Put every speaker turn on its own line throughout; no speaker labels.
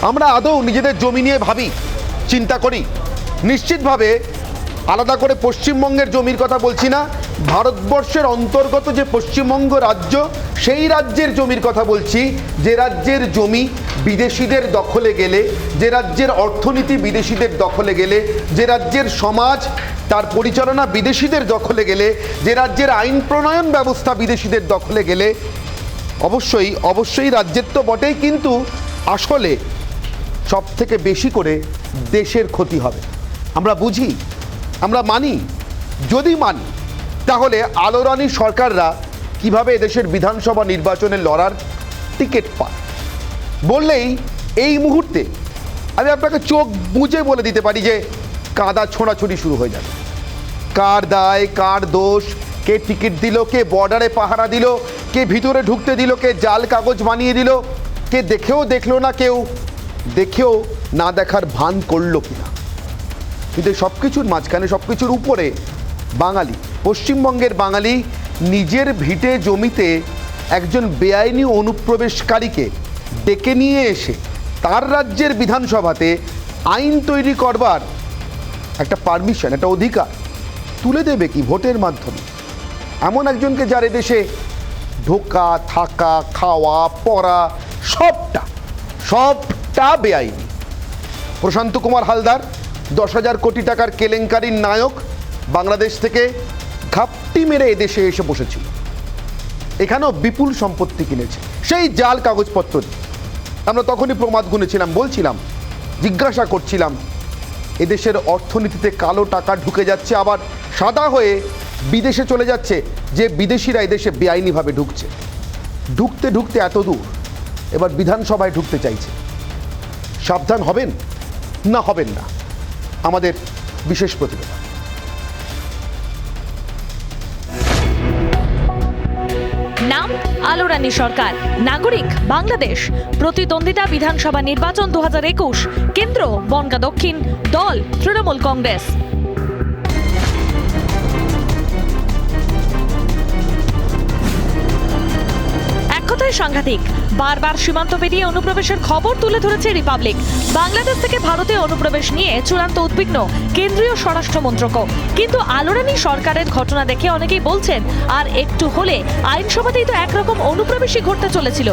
আমরা আদৌ নিজেদের জমি নিয়ে ভাবি, চিন্তা করি? নিশ্চিতভাবে আলাদা করে পশ্চিমবঙ্গের জমির কথা বলছি না, ভারতবর্ষের অন্তর্গত যে পশ্চিমবঙ্গ রাজ্য, সেই রাজ্যের জমির কথা বলছি। যে রাজ্যের জমি বিদেশিদের দখলে গেলে, যে রাজ্যের অর্থনীতি বিদেশিদের দখলে গেলে, যে রাজ্যের সমাজ তার পরিচালনা বিদেশিদের দখলে গেলে, যে রাজ্যের আইন প্রণয়ন ব্যবস্থা বিদেশিদের দখলে গেলে, অবশ্যই রাজ্যের তো বটেই, কিন্তু আসলে সব থেকে বেশি করে দেশের ক্ষতি হবে। আমরা বুঝি, আমরা মানি। যদি মানি, তাহলে আলোরানী সরকাররা কিভাবে এদেশের বিধানসভা নির্বাচনে লড়ার টিকিট পায় বললেই এই মুহূর্তে আমি আপনাকে চোখ বুজে বলে দিতে পারি যে কাদা ছোঁড়াছুড়ি শুরু হয়ে যাবে। কার দায়, কার দোষ, কে টিকিট দিল, কে বর্ডারে পাহারা দিল, কে ভিতরে ঢুকতে দিল, কে জাল কাগজ বানিয়ে দিল, কে দেখেও দেখলো না, কেউ দেখেও না দেখার ভান করলো কিনা। কিন্তু সব কিছুর মাঝখানে, সব কিছুর উপরে বাঙালি, পশ্চিমবঙ্গের বাঙালি নিজের ভিটে জমিতে একজন বেআইনি অনুপ্রবেশকারীকে ডেকে নিয়ে এসে তার রাজ্যের বিধানসভাতে আইন তৈরি করবার একটা পারমিশন, একটা অধিকার তুলে দেবে কি ভোটের মাধ্যমে? এমন একজনকে যার এদেশে ঢোকা, থাকা, খাওয়া, পড়া সবটা বেআইনি। প্রশান্ত কুমার হালদার 10,000 কোটি টাকার কেলেঙ্কারির নায়ক, বাংলাদেশ থেকে ঘাপটি মেরে এদেশে এসে বসেছিল। এখানেও বিপুল সম্পত্তি কিনেছে সেই জাল কাগজপত্র দিয়ে। আমরা তখনই প্রমাদ গুনেছিলাম, বলছিলাম, জিজ্ঞাসা করছিলাম, এদেশের অর্থনীতিতে কালো টাকা ঢুকে যাচ্ছে, আবার সাদা হয়ে বিদেশে চলে যাচ্ছে। যে বিদেশিরা এদেশে বেআইনিভাবে ঢুকতে ঢুকতে এত দূর, এবার বিধানসভায় ঢুকতে চাইছে। সাবধান হবেন না হবেন না? আমাদের বিশেষ প্রতিবেদন।
নাম আলোরানী সরকার, নাগরিক বাংলাদেশ, প্রতিদ্বন্দ্বিতা বিধানসভা নির্বাচন 2021, কেন্দ্র বনগাঁ দক্ষিণ, দল তৃণমূল কংগ্রেস। সাংঘাতিক, বারবার সীমান্ত পেরিয়ে অনুপ্রবেশের খবর তুলে ধরেছে রিপাবলিক। বাংলাদেশ থেকে ভারতে অনুপ্রবেশ নিয়ে চূড়ান্ত উদ্বিগ্ন কেন্দ্রীয় স্বরাষ্ট্র মন্ত্রকও। কিন্তু আলোরানী সরকারের ঘটনা দেখে অনেকেই বলছেন, আর একটু হলে আইনসভাতেই তো একরকম অনুপ্রবেশই ঘটতে চলেছিল।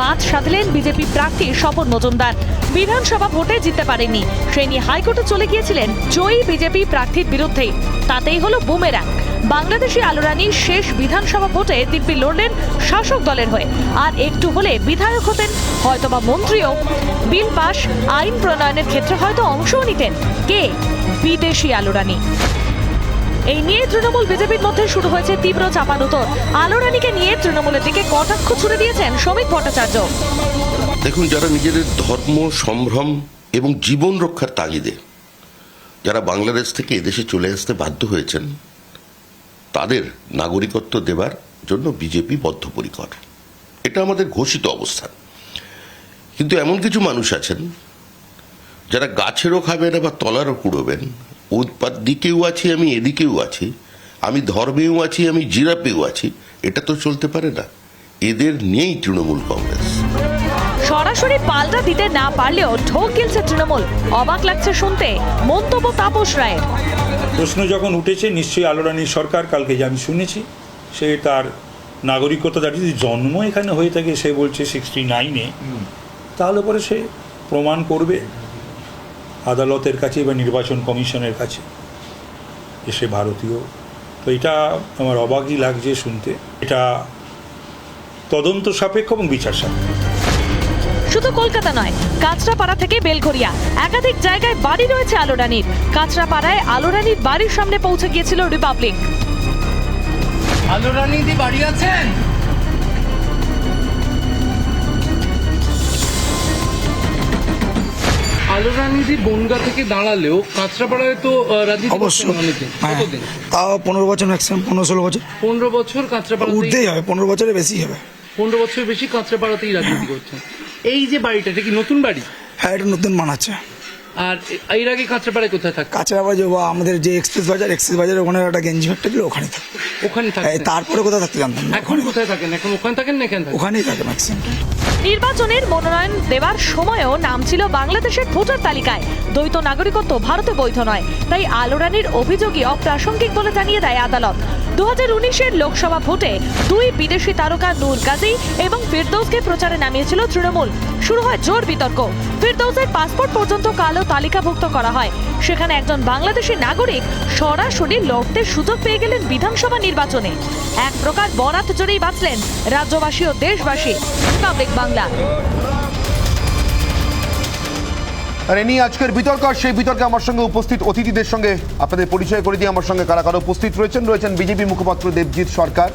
বাদ সাধলেন বিজেপি প্রার্থী স্বপন মজুমদার। বিধানসভা ভোটে জিততে পারেননি, সেই নিয়ে হাইকোর্টে চলে গিয়েছিলেন জয়ী বিজেপি প্রার্থীর বিরুদ্ধেই। তাতেই হলো বুমেরাং। বাংলাদেশি আলোরানী শেষ বিধানসভা ভোটে দিব্যি লড়লেন শাসক দলের হয়ে, আর একটু হলে বিধায়ক হতেন, হয়তোবা মন্ত্রীও। বিল পাস, আইন প্রণয়নের ক্ষেত্রে হয়তো অংশও নিতেন। কে? বিদেশি আলোরানী। এই নিয়ে তৃণমূল বিজেপির মধ্যে শুরু হয়েছে তীব্র চাপানুতর। আলোরানীকে নিয়ে তৃণমূলের দিকে কটাক্ষ ছুড়ে দিয়েছেন শ্রমিক ভট্টাচার্য।
দেখুন, যারা নিজেদের ধর্ম, সম্ভ্রম এবং জীবন রক্ষার তাগিদে যারা বাংলাদেশ থেকে এদেশে চলে আসতে বাধ্য হয়েছেন, তাদের নাগরিকত্ব দেবার জন্য বিজেপি বদ্ধপরিকর। এটা আমাদের ঘোষিত অবস্থান। কিন্তু এমন কিছু মানুষ আছেন যারা গাছেরও খাবেন আবার তলারও কুড়োবেন। উৎপাদ দিকেও আছি আমি, এদিকেও আছি, আমি ধর্মেও আছি, আমি জিরাপেও আছি। এটা তো চলতে পারে না। এদের নিয়েই তৃণমূল কংগ্রেস।
সরাসরি পাল্টা দিতে না পারলেও ঢোক গিলছে তৃণমূল। অবাক লাগছে শুনতে মন্তব্য তাপস রায়ের।
প্রশ্ন যখন উঠেছে, নিশ্চয়ই আলোরানী সরকার, কালকে যে আমি শুনেছি, সে তার নাগরিকতা, তার যদি জন্ম এখানে হয়ে থাকে, সে বলছে 69-এ, তাহলে পরে সে প্রমাণ করবে আদালতের কাছে বা নির্বাচন কমিশনের কাছে যে সে ভারতীয়। তো এটা আমার অবাকই লাগছে শুনতে। এটা তদন্ত সাপেক্ষ এবং বিচার সাপেক্ষ।
শুধু কলকাতা নয়, কাঁচরাপাড়া থেকে বেলঘরিয়া একাধিক জায়গায় বাড়ি রয়েছে আলোরানীর। কাঁচরাপাড়ায় আলোরানীর বাড়ির সামনে পৌঁছে গিয়েছিল রিপাবলিক।
আলোরানীদি বাড়ি আছেন? আলোরানীদি বনগাঁ থেকে দাঁড়ালেও কাঁচরাপাড়ায় তো রাজনীতি
অবশ্যই
অনেকে। কতদিন?
তাও 15 বছর, ম্যাক্সিমাম 15-16 বছর।
15 বছর কাঁচরাপাড়া
উঠতেই হবে, 15 বছরের বেশি হবে।
15 বছর বেশি কাঁচরাপাড়াতেই রাজনীতি করছেন। এই যে বাড়িটা, এটা কি নতুন বাড়ি?
হ্যাঁ, এটা নতুন বানাচ্ছে।
আর এর আগে কাঁচরাপাড়ায় কোথায় থাকতো?
কাঁচরাপাড়া যে আমাদের যে এক্সপ্রেস বাজারের ওখানে একটা গেঞ্জি ফ্যাক্টরি ছিল, ওখানে থাকে।
ওখানে থাকতেন?
তারপরে কোথায় থাকতে জানতাম না।
এখন কোথায় থাকেন? এখন ওখানে থাকেন না এখানে থাকেন?
ওখানেই থাকে ম্যাক্সিমাম।
নির্বাচনের মনোনয়ন দেওয়ার সময়ও নাম ছিল বাংলাদেশের ভোটার তালিকায়। দ্বৈত নাগরিকত্ব ভারতে বৈধ নয়, তাই আলো রানীর অভিযোগই অপ্রাসঙ্গিক বলে জানিয়ে দেয় আদালত। 2019-এর লোকসভা ভোটে দুই বিদেশি তারকা নূর গাজী এবং ফিরদৌসকে প্রচারে নামিয়েছিল তৃণমূল। শুরু হয় জোর বিতর্ক। ফিরদৌসের পাসপোর্ট পর্যন্ত কালো তালিকাভুক্ত করা হয়। সেখানে একজন বাংলাদেশি নাগরিক সরাসরি লড়তে সুযোগ পেয়ে গেলেন বিধানসভা নির্বাচনে। এক প্রকার বরাত জোরেই বাঁচলেন রাজ্যবাসী ও দেশবাসী। রিপাবলিক বাংলা।
আর এ নিয়ে আজকের বিতর্ক, আর সেই বিতর্কে আমার সঙ্গে উপস্থিত অতিথিদের সঙ্গে আপনাদের পরিচয় করে দিয়ে আমার সঙ্গে কারা কারা উপস্থিত রয়েছেন বিজেপি মুখপাত্র দেবজিৎ সরকার,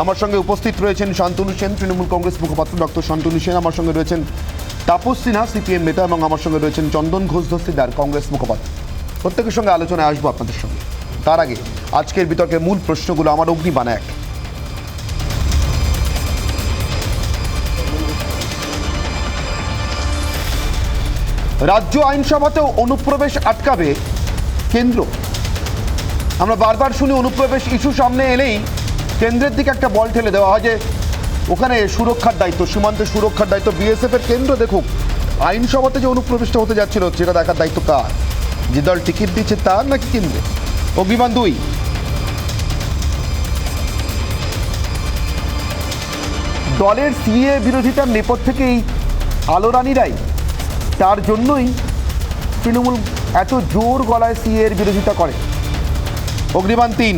আমার সঙ্গে উপস্থিত রয়েছেন শান্তনু সেন তৃণমূল কংগ্রেস মুখপাত্র ডক্টর শান্তনু সেন, আমার সঙ্গে রয়েছেন তাপস সিনহা সিপিএম নেতা, এবং আমার সঙ্গে রয়েছেন চন্দন ঘোষ দস্তিদার কংগ্রেস মুখপাত্র। প্রত্যেকের সঙ্গে আলোচনায় আসবো আপনাদের সঙ্গে। তার আগে আজকের বিতর্কের মূল প্রশ্নগুলো আমার অগ্নিবাণ এক। রাজ্য আইনসভাতেও অনুপ্রবেশ আটকাবে কেন্দ্র। আমরা বারবার শুনি অনুপ্রবেশ ইস্যু সামনে এলেই কেন্দ্রের দিকে একটা বল ঠেলে দেওয়া হয় যে ওখানে সুরক্ষার দায়িত্ব, সীমান্তে সুরক্ষার দায়িত্ব বিএসএফ এর, কেন্দ্র দেখুক। আইনসভাতে যে অনুপ্রবেশটা হতে যাচ্ছিল সেটা দেখার দায়িত্ব কার? যে দল টিকিট দিচ্ছে তার নাকি কেন্দ্রে? অগ্নিবাণ দুই, দলের সিএ বিরোধিতার নেপথ্যে থেকেই আলো রানীরাই, তার জন্যই তৃণমূল এত জোর গলায় সিএ এর বিরোধিতা করে। অগ্নিবাণ তিন,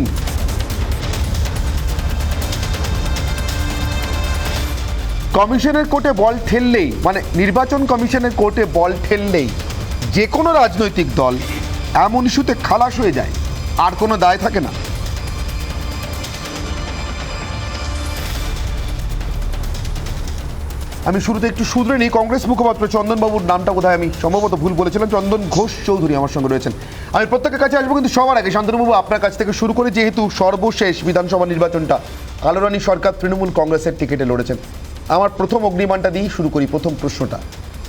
কমিশনের কোর্টে বল ঠেললেই, মানে নির্বাচন কমিশনের কোর্টে বল ঠেললেই যে কোনো রাজনৈতিক দল এমন ইস্যুতে খালাস হয়ে যায়, আর কোনো দায় থাকে না। আমি শুরুতে একটু শুধরে নিই, কংগ্রেস মুখপাত্র চন্দনবাবুর নামটা কোথায় আমি সম্ভবত ভুল বলেছিলাম, চন্দন ঘোষ চৌধুরী আমার সঙ্গে রয়েছেন। আমি প্রত্যেকের কাছে আসবো, কিন্তু সবার আগে শান্তনুবাবু আপনার কাছ থেকে শুরু করে, যেহেতু সর্বশেষ বিধানসভা নির্বাচনটা আলো রানী সরকার তৃণমূল কংগ্রেসের টিকিটে লড়েছেন, আমার প্রথম অগ্নিবাণটা দিয়েই শুরু করি। প্রথম প্রশ্নটা,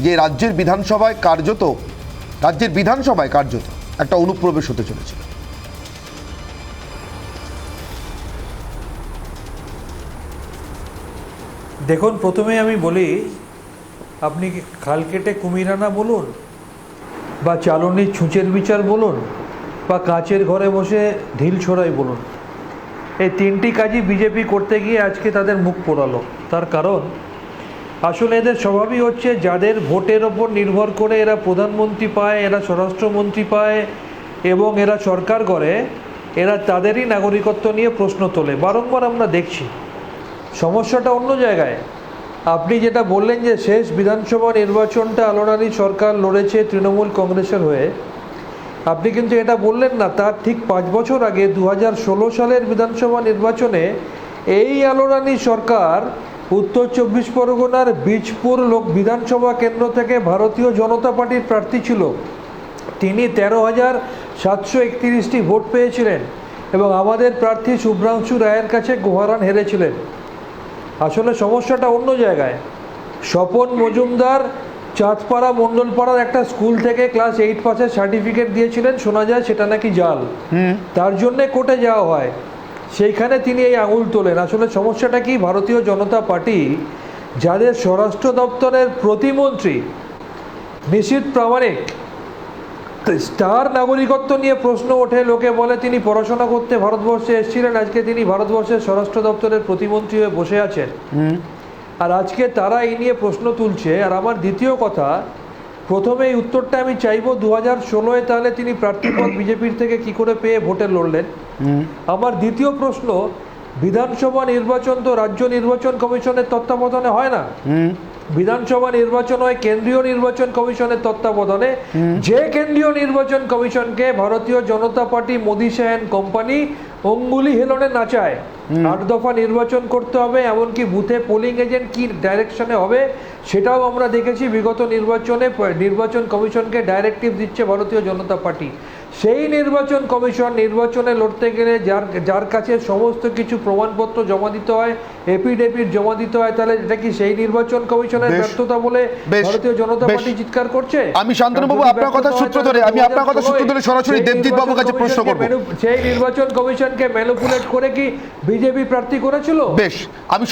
যে রাজ্যের বিধানসভায় কার্যত একটা অনুপ্রবেশ হতে চলেছে।
দেখুন, প্রথমে আমি বলি, আপনি খাল কেটে কুমিরানা বলুন, বা চালনির ছুঁচের বিচার বলুন, বা কাচের ঘরে বসে ঢিল ছোড়াই বলুন, এই তিনটি কাজই বিজেপি করতে গিয়ে আজকে তাদের মুখ পোড়ালো। তার কারণ আসলে এদের স্বভাবই হচ্ছে, যাদের ভোটের ওপর নির্ভর করে এরা প্রধানমন্ত্রী পায়, এরা স্বরাষ্ট্রমন্ত্রী পায় এবং এরা সরকার করে, এরা তাদেরই নাগরিকত্ব নিয়ে প্রশ্ন তোলে। বারংবার আমরা দেখছি। সমস্যাটা অন্য জায়গায়। আপনি যেটা বললেন যে শেষ বিধানসভা নির্বাচনটা আলো রানী সরকার লড়েছে তৃণমূল কংগ্রেসের হয়ে, আপনি কিন্তু এটা বললেন না, তার ঠিক 5 বছর আগে 2016 সালের বিধানসভা নির্বাচনে এই আলো রানী সরকার উত্তর 24 পরগনার বীজপুর বিধানসভা কেন্দ্র থেকে ভারতীয় জনতা পার্টির প্রার্থী ছিল। তিনি 13,731টি ভোট পেয়েছিলেন এবং আমাদের প্রার্থী শুভ্রাংশু রায়ের কাছে গোহারান হেরেছিলেন। আসলে সমস্যাটা অন্য জায়গায়। স্বপন মজুমদার চাঁদপাড়া মণ্ডলপাড়ার একটা স্কুল থেকে ক্লাস 8 পাসের সার্টিফিকেট দিয়েছিলেন, শোনা যায় সেটা নাকি জাল। তার জন্যে কোর্টে যাওয়া হয়, সেইখানে তিনি এই আঙুল তোলেন। আসলে সমস্যাটা কি, ভারতীয় জনতা পার্টি যাদের স্বরাষ্ট্র দপ্তরের প্রতিমন্ত্রী নিশীথ প্রামাণিক, তার নাগরিকত্ব নিয়ে প্রশ্ন ওঠে, লোকে বলে তিনি পড়াশোনা করতে ভারতবর্ষে এসেছিলেন, আজকে তিনি ভারতবর্ষের স্বরাষ্ট্র দপ্তরের প্রতিমন্ত্রী হয়ে বসে আছেন, আর আজকে তারা এই নিয়ে প্রশ্ন তুলছে। আর আমার দ্বিতীয় কথা, প্রথমে এই উত্তরটা আমি চাইবো, 2016-এ তাহলে তিনি প্রার্থীপদ বিজেপির থেকে কি করে পেয়ে ভোটে লড়লেন? আমার দ্বিতীয় প্রশ্ন, বিধানসভা নির্বাচন তো রাজ্য নির্বাচন কমিশনের তত্ত্বাবধানে হয় না, বিধানসভা নির্বাচন হয় কেন্দ্রীয় নির্বাচন কমিশনের তত্ত্বাবধানে। যে কেন্দ্রীয় নির্বাচন কমিশনকে ভারতীয় জনতা পার্টি, মোদি শাহ কোম্পানি অঙ্গুলি হেলনে নাচায়, 8 দফা নির্বাচন করতে হবে, এমনকি বুথে পোলিং এজেন্ট কি ডাইরেকশনে হবে সেটাও আমরা দেখেছি। বিগত নির্বাচনে নির্বাচন কমিশনকে ডাইরেক্টিভ দিচ্ছে ভারতীয় জনতা পার্টি। সেই নির্বাচন কমিশন নির্বাচনে লড়তে গেলে যার কাছে সমস্ত কিছু প্রমাণপত্র জমা দিতে হয়, এফিডেভিট জমা দিতে হয়, তাহলে এটা কি সেই নির্বাচন কমিশনের
বেশ,
ব্যর্থতা বলে
বেশ,
ভারতীয় জনতা
বেশ।
পার্টি চিৎকার করছে?
আমি শান্তনুবাবু আপনার কথা সূত্র ধরে সরাসরি দেবজিৎ বাবুর কাছে প্রশ্ন করব।
সেই নির্বাচন কমিশনকে ম্যানিপুলেট করে কি বিজেপি প্রার্থী করেছিল?
বেশ, আমি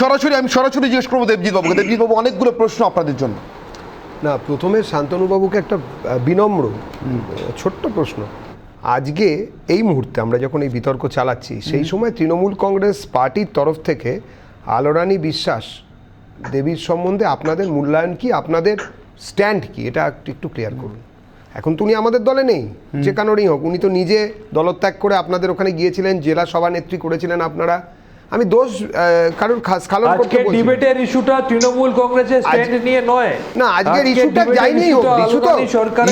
সরাসরি জিজ্ঞেস করবো দেবজিৎ বাবুকে। দেবজিৎ বাবু, অনেকগুলো প্রশ্ন আপনাদের জন্য।
না, প্রথমে শান্তনুবাবুকে একটা বিনম্র ছোট্ট প্রশ্ন। আজকে এই মুহূর্তে আমরা যখন এই বিতর্ক চালাচ্ছি, সেই সময় তৃণমূল কংগ্রেস পার্টির তরফ থেকে আলোরানী বিশ্বাস দেবীর সম্বন্ধে আপনাদের মূল্যায়ন কি, আপনাদের স্ট্যান্ড কি, এটা একটু ক্লিয়ার করুন। এখন তো উনি আমাদের দলে নেই, যে কারণেই হোক, উনি তো নিজে দলত্যাগ করে আপনাদের ওখানে গিয়েছিলেন, জেলা সভানেত্রী করেছিলেন আপনারা। আমি দোষ কারোর স্খলন করতে বলছি না।
ডিবেটের ইস্যুটা তৃণমূল কংগ্রেসের স্ট্যান্ড নিয়ে নয়।
না, আজকের ইস্যুটা যাইনি হোক,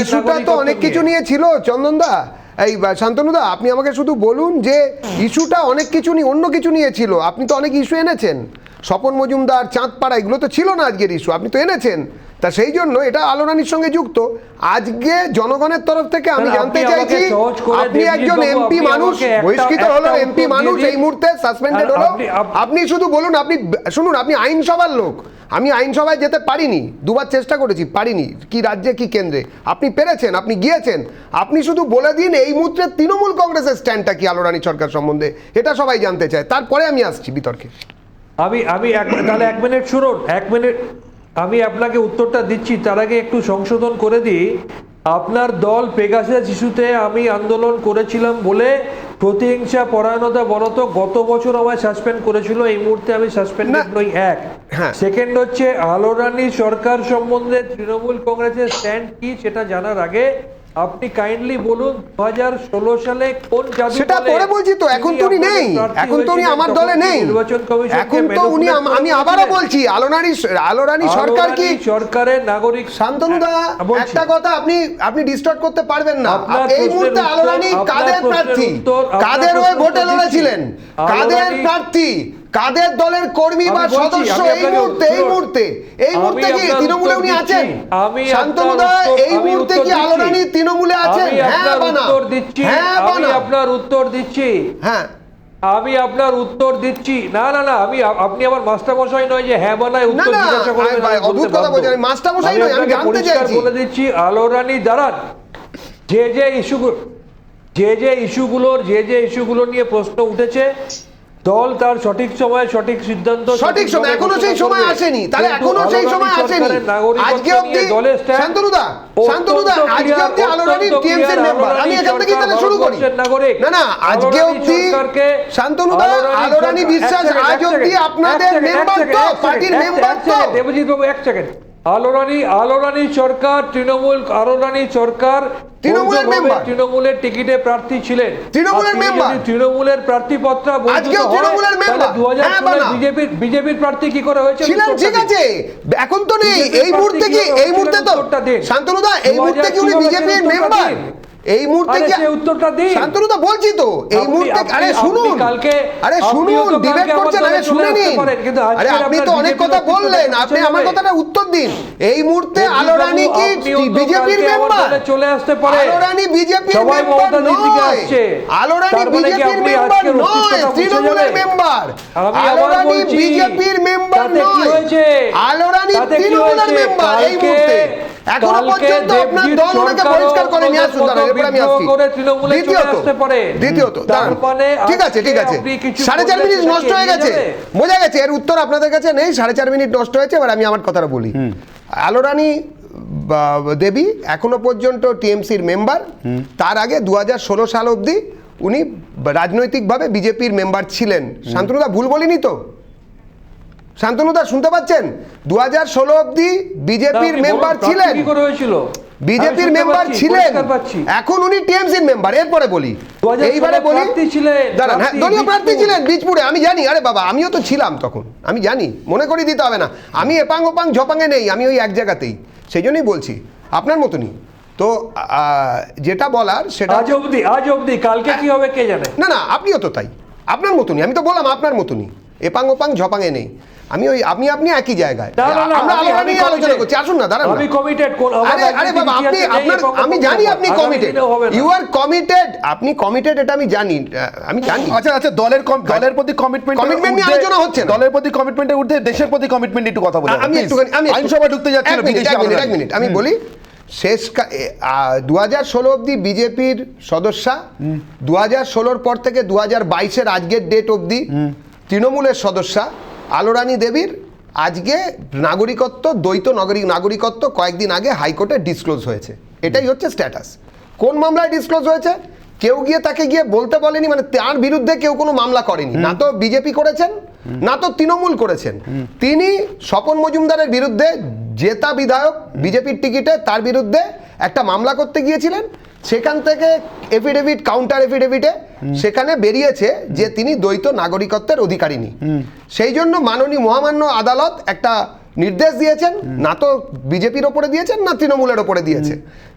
ইস্যুটা তো অনেক কিছু নিয়ে ছিল চন্দনদা। এই শান্তনুদা, আপনি আমাকে শুধু বলুন যে ইস্যুটা অনেক কিছু নিয়ে, অন্য কিছু নিয়ে ছিল। আপনি তো অনেক ইস্যু এনেছেন, স্বপন মজুমদার, চাঁদপাড়া, এগুলো তো ছিল না আজকের ইস্যু, আপনি তো এনেছেন। তা সেই জন্য এটা আলোরানীর সঙ্গে যুক্ত। আজকে জনগণের তরফ থেকে আমি জানতে চাইছি, আপনি একজন এমপি মানুষ, বহিষ্কৃত হলো এমপি মানুষ, এই মুহূর্তে সাসপেন্ডেড হলো, আপনি শুধু বলুন, আপনি শুনুন, আপনি আইনসভার লোক। আমি আইনসভায় যেতে পারিনি, দুবার চেষ্টা করেছি, পারিনি, কি রাজ্যে কি কেন্দ্রে। আপনি পেরেছেন, আপনি গিয়েছেন। আপনি শুধু বলে দিন এই মুহূর্তে তৃণমূল কংগ্রেসের স্ট্যান্ডটা কি আলোরানী সরকার সম্বন্ধে, এটা সবাই জানতে চায়। তারপরে আমি আসছি বিতর্কে।
তাহলে 1 মিনিট শুনুন, 1 মিনিট আমি আপনাকে উত্তরটা দিচ্ছি। তার আগে একটু সংশোধন করে দিই। আপনার দল পেগাসাস ইস্যুতে আমি আন্দোলন করেছিলাম বলে প্রতিহিংসা পরায়ণতা বলতো গত বছর আমায় সাসপেন্ড করেছিল, এই মুহূর্তে আমি সাসপেন্ডেড নই।
হ্যাঁ।
সেকেন্ড হচ্ছে আলোরানী সরকার সম্বন্ধে তৃণমূল কংগ্রেসের স্ট্যান্ড কি সেটা জানার আগে আপনি কাইন্ডলি বলুন 2016 সালে কোন জাদু
সেটা পরে বলছি তো, এখন তো উনি নেই, এখন তো উনি আমার দলে নেই, এখন তো উনি, আমি আবারও বলছি, আলোরানী সরকার কি
সরকারের নাগরিক।
শান্তনুদা, একটা কথা আপনি ডিস্টার্ব করতে পারবেন না। এই মুহূর্তে আলোরানী কাদের প্রার্থী, কাদের হয়ে ভোটে লড়েছিলেন, কাদের প্রার্থী, কাদের দলের কর্মী বা সদস্য, এই মুহূর্তে কি তৃণমূলে উনি আছেন? শান্তনুদা, এই মুহূর্তে কি আলোরানী তৃণমূলে আছেন? হ্যাঁ বা না?
আমি আপনার উত্তর দিচ্ছি।
হ্যাঁ,
আমি আপনার উত্তর দিচ্ছি। না, আপনি আমার মাস্টারমশাই নয় যে হ্যাঁ বা না উত্তর জিজ্ঞাসা করবেন।
অদ্ভুত কথা বলছেন, আমি মাস্টারমশাই নই, আমি জানতে চাইছি।
বলে দিচ্ছি, আলোরানী দাঁড়ান, যে ইস্যুগুলো নিয়ে প্রশ্ন উঠেছে, দল তার সঠিক সময়ে সঠিক সিদ্ধান্ত,
সঠিক সময়, এখনো সেই সময় আসেনি, তাহলে এখনো সেই সময় আসেনি। আজকে অবধি শান্তনুদা, আজকে অবধি আলোরানী টিএমসি মেম্বার, আমি এখান থেকে তাহলে শুরু করি। না, আজকে অবধি শান্তনুদা, আলোরানী বিশ্বাস আজ অবধি আপনাদের মেম্বার তো, পার্টির মেম্বার তো।
দেবজিৎ বাবু, 1 সেকেন্ড। আলোরানী সরকার তৃণমূলের মেম্বার,
তৃণমূলের
টিকিটে প্রার্থী ছিলেন,
তৃণমূলের মেম্বার,
তৃণমূলের প্রার্থীপত্র
আজকেও তৃণমূলের মেম্বার।
2016 বিজেপির প্রার্থী কি করে হয়েছে?
ঠিক আছে, এখন তো নেই। এই মুহূর্তে কি, এই মুহূর্তে তো শান্তনুদা, এই মুহূর্তে কি উনি বিজেপির মেম্বার? এই মুহূর্তে কি উত্তরটা দিন শান্তনুদা, বলছি তো এই মুহূর্তে। আরে শুনুন, ডিবেট করছেন, আরে শুনে নিন। আরে আপনি তো অনেক কথা বললেন, আপনি আমার কথাটা উত্তর দিন। এই মুহূর্তে আলোরানী কি বিজেপির মেম্বার?
চলে আসতে পারে।
আলোরানী বিজেপির মেম্বার নয়, আলোরানী বিজেপির মেম্বার নয়, তৃণমূলের মেম্বার। আলোরানী বিজেপির মেম্বার নয়, আলোরানী তৃণমূলের মেম্বার। এই মুহূর্তে এখনো পর্যন্ত আপনার দল ওনাকে বহিষ্কার করে নিয়ে আসুন। এরপর আমি আসছি। দ্বিতীয়ত ঠিক আছে, 4.5 মিনিট নষ্ট হয়ে গেছে, বোঝা গেছে। এর উত্তর আপনাদের কাছে নেই, 4.5 মিনিট নষ্ট হয়েছে। এবার আমি আমার কথাটা বলি। আলোরানী দেবী এখনো পর্যন্ত টিএমসির মেম্বার। তার আগে 2016 সাল অবধি উনি রাজনৈতিকভাবে বিজেপির মেম্বার ছিলেন। শান্তনুদা, ভুল বলিনি তো? শান্তনুদা, শুনতে পাচ্ছেন? 2016 অবধি বিজেপির মেম্বার ছিলেন, বিজেপির মেম্বার ছিলেন, এখন উনি টিএমসির মেম্বার। এরপরে বলি, এইবারে বলি, দাঁড়ান, হ্যাঁ, দলীয় প্রার্থী ছিলেন বীজপুরে, আমি জানি। আরে বাবা, আমিও তো ছিলাম তখন, আমি জানি, মনে করিয়ে দিতে হবে না। আমি এপাং ওপাং ঝপাঙে নেই, আমি ওই এক জায়গাতেই, সেই জন্যই বলছি, আপনার মতনই। তো যেটা বলার সেটা
আজ অবধি, কালকে কি হবে কে জানে।
না, আপনিও তো তাই, আপনার মতনই। আমি তো বললাম আপনার মতনই, এপাং ওপাং ঝপাঙে নেই। আপনি একই জায়গায়
না, না, না,
আমরা
আমি
আলোচনা নিয়ে আলোচনা
committed।
করছি, আসুন না, দাঁড়ান না।
আমি committed
আরে বাবা, আমি জানি আপনি কমিটেড, ইউ আর কমিটেড, আপনি কমিটেড, এটা আমি জানি।
আচ্ছা দলের প্রতি
Commitment নিয়ে আলোচনা হচ্ছে না।
দলের প্রতি কমিটমেন্টের ঊর্ধ্বে দেশের প্রতি কমিটমেন্ট একটু কথা বলি।
আমি একটুখানি
আইনসভা ঢুকতে যাচ্ছিল বিদেশি আলোচনা।
এক মিনিট আমি বলি, শেষ 2016 অবধি বিজেপির সদস্যা, 2016 পর থেকে 2022-এর আজকের ডেট অবধি তৃণমূলের সদস্যা আলোরানী দেবীর আজকে নাগরিকত্ব, দ্বৈত নাগরিকত্ব কয়েকদিন আগে হাইকোর্টে ডিসক্লোজ হয়েছে। এটাই হচ্ছে স্ট্যাটাস। কোন মামলায় ডিসক্লোজ হয়েছে? কেউ গিয়ে তাকে গিয়ে বলতে বলেনি, মানে তার বিরুদ্ধে কেউ কোনো মামলা করেনি, না তো বিজেপি করেছেন না তো তৃণমূল করেছেন। তিনি স্বপন মজুমদারের বিরুদ্ধে, জেতা বিধায়ক বিজেপির টিকিটে, তার বিরুদ্ধে একটা মামলা করতে গিয়েছিলেন। সেখান থেকে এফিডেভিট, কাউন্টার এফিডেভিটে সেখানে বেরিয়েছে যে তিনি দ্বৈত নাগরিকত্বের অধিকারিণী। সেই জন্য মহামান্য আদালত একটা নির্দেশ দিয়েছেন, না তো বিজেপির ওপরে দিয়েছেন না তৃণমূলের ওপরে দিয়েছে।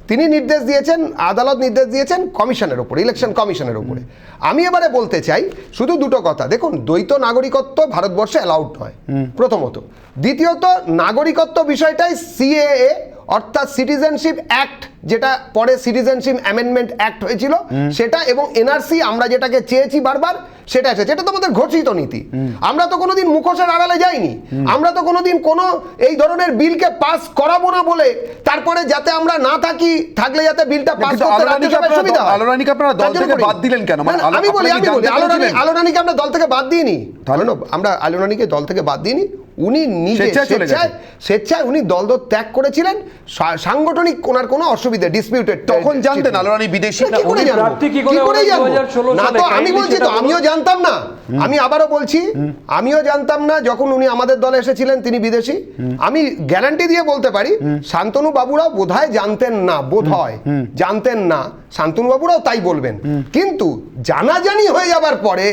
তিনি নির্দেশ দিয়েছেন, আদালত নির্দেশ দিয়েছেন কমিশনের ওপরে, ইলেকশন কমিশনের ওপরে। আমি এবারে বলতে চাই শুধু দুটো কথা। দেখুন, দ্বৈত নাগরিকত্ব ভারতবর্ষে অ্যালাউড নয়, প্রথমত। দ্বিতীয়ত, নাগরিকত্ব বিষয়টাই সিএএ অর্থাৎ সিটিজেনশিপ অ্যাক্ট, যেটা পরে সিটিজেনশিপ অ্যামেন্ডমেন্ট অ্যাক্ট হয়েছিল, সেটা, এবং এনআরসি আমরা যেটাকে চেয়েছি বারবার, সেটা এসেছে। এটা তো আমাদের ঘোষিত নীতি। আমরা তো কোনোদিন মুখোশের আড়ালে যাইনি। আমরা তো কোনোদিন কোনো এই ধরনের বিলকে পাস করাবো না বলে তারপরে যাতে আমরা না থাকি, থাকলে যাতে বিলটা পাস করতে রাজ্যসভায় সুবিধা হয়।
আলোরানীকে আপনারা দল থেকে বাদ দিলেন কেন?
আমি বলি আলোরানীকে আমরা দল থেকে বাদ দিইনি। আমরা আলোরানীকে দল থেকে বাদ দিইনি। উনি নিজে স্বেচ্ছায় উনি দল ত্যাগ করেছিলেন। সাংগঠনিক ওনার কোনো অসুবিধা, ডিসপিউটেড।
তখন জানতেন আলোরানী বিদেশি?
কি করে জানবো? না তো আমি বলছি তো, আমিও জানতাম না। আমি আবারও বলছি, আমিও জানতাম না যখন উনি আমাদের দলে এসেছিলেন তিনি বিদেশি। আমি গ্যারান্টি দিয়ে বলতে পারি শান্তনু বাবুরাও বোধহয় জানতেন না, বোধহয় জানতেন না, শান্তনু বাবুরাও তাই বলবেন। কিন্তু জানাজানি হয়ে যাবার পরে,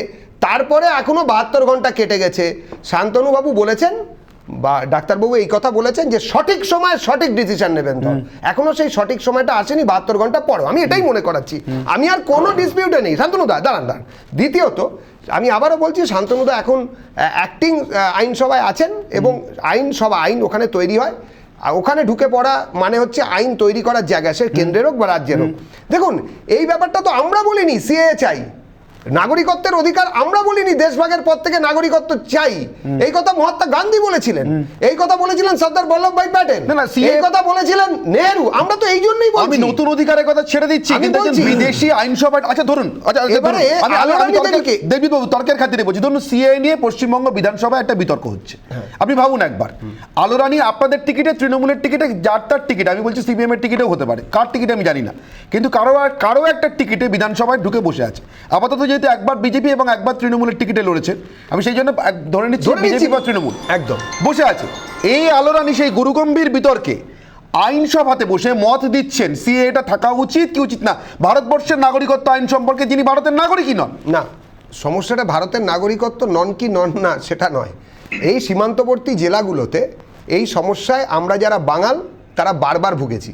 তারপরে এখনো 72 ঘন্টা কেটে গেছে, শান্তনুবাবু বলেছেন বা ডাক্তারবাবু এই কথা বলেছেন যে সঠিক সময়ে সঠিক ডিসিশন নেবেন দল। এখনো সেই সঠিক সময়টা আসেনি, 72 ঘন্টা পরে। আমি এটাই মনে করাচ্ছি, আমি আর কোনো ডিসপিউটে নেই। শান্তনুদা দাঁড়ান। দ্বিতীয়ত, আমি আবারও বলছি, শান্তনুদা এখন অ্যাক্টিং আইনসভায় আছেন, এবং আইন ওখানে তৈরি হয়। ওখানে ঢুকে পড়া মানে হচ্ছে আইন তৈরি করার জায়গা, সে কেন্দ্রের হোক বা রাজ্যের হোক। দেখুন, এই ব্যাপারটা তো আমরা বলিনি সিএএ চাই, নাগরিকত্বের অধিকার আমরা বলিনি, দেশভাগের পর থেকে নাগরিকত্ব চাই। এই কথা মহাত্মা গান্ধী বলেছিলেন, এই কথা বলেছিলেন সর্দার বল্লভভাই প্যাটেল, এই কথা বলেছিলেন নেহেরু। আমরা তো এই জন্যই বলছি।
আমি নতুন অধিকারের কথা ছেড়ে দিচ্ছি, কিন্তু বিদেশি আইনসভা, আচ্ছা ধরুন,
এবারে
দেবজিৎ বাবু তর্কের খাতিরে বলছি, ধরুন সিএএ নিয়ে পশ্চিমবঙ্গ বিধানসভায় একটা বিতর্ক হচ্ছে। আপনি ভাবুন একবার, আলোরানী আপনাদের টিকিটে, তৃণমূলের টিকিটে, যার তার টিকিট, আমি বলছি সিপিএম এর টিকিটেও হতে পারে, কার টিকিটে আমি জানি না, কিন্তু কারো একটা টিকিটে বিধানসভায় ঢুকে বসে আছে। আপাতত যেহেতু একবার বিজেপি এবং একবার তৃণমূলের টিকিটে লড়েছে, আমি সেই জন্য ধরে নিচ্ছি বিজেপি বা তৃণমূল
একদম
বসে আছে। এই আলোরানী সেই গুরুগম্ভীর বিতর্কে আইনসভাতে বসে মত দিচ্ছেন সিএএটা থাকা উচিত কি উচিত না, ভারতবর্ষের নাগরিকত্ব আইন সম্পর্কে, যিনি ভারতের নাগরিকই নন।
না, সমস্যাটা ভারতের নাগরিকত্ব নন কি নন না সেটা নয়। এই সীমান্তবর্তী জেলাগুলোতে এই সমস্যায় আমরা যারা বাঙাল তারা বারবার ভুগেছি।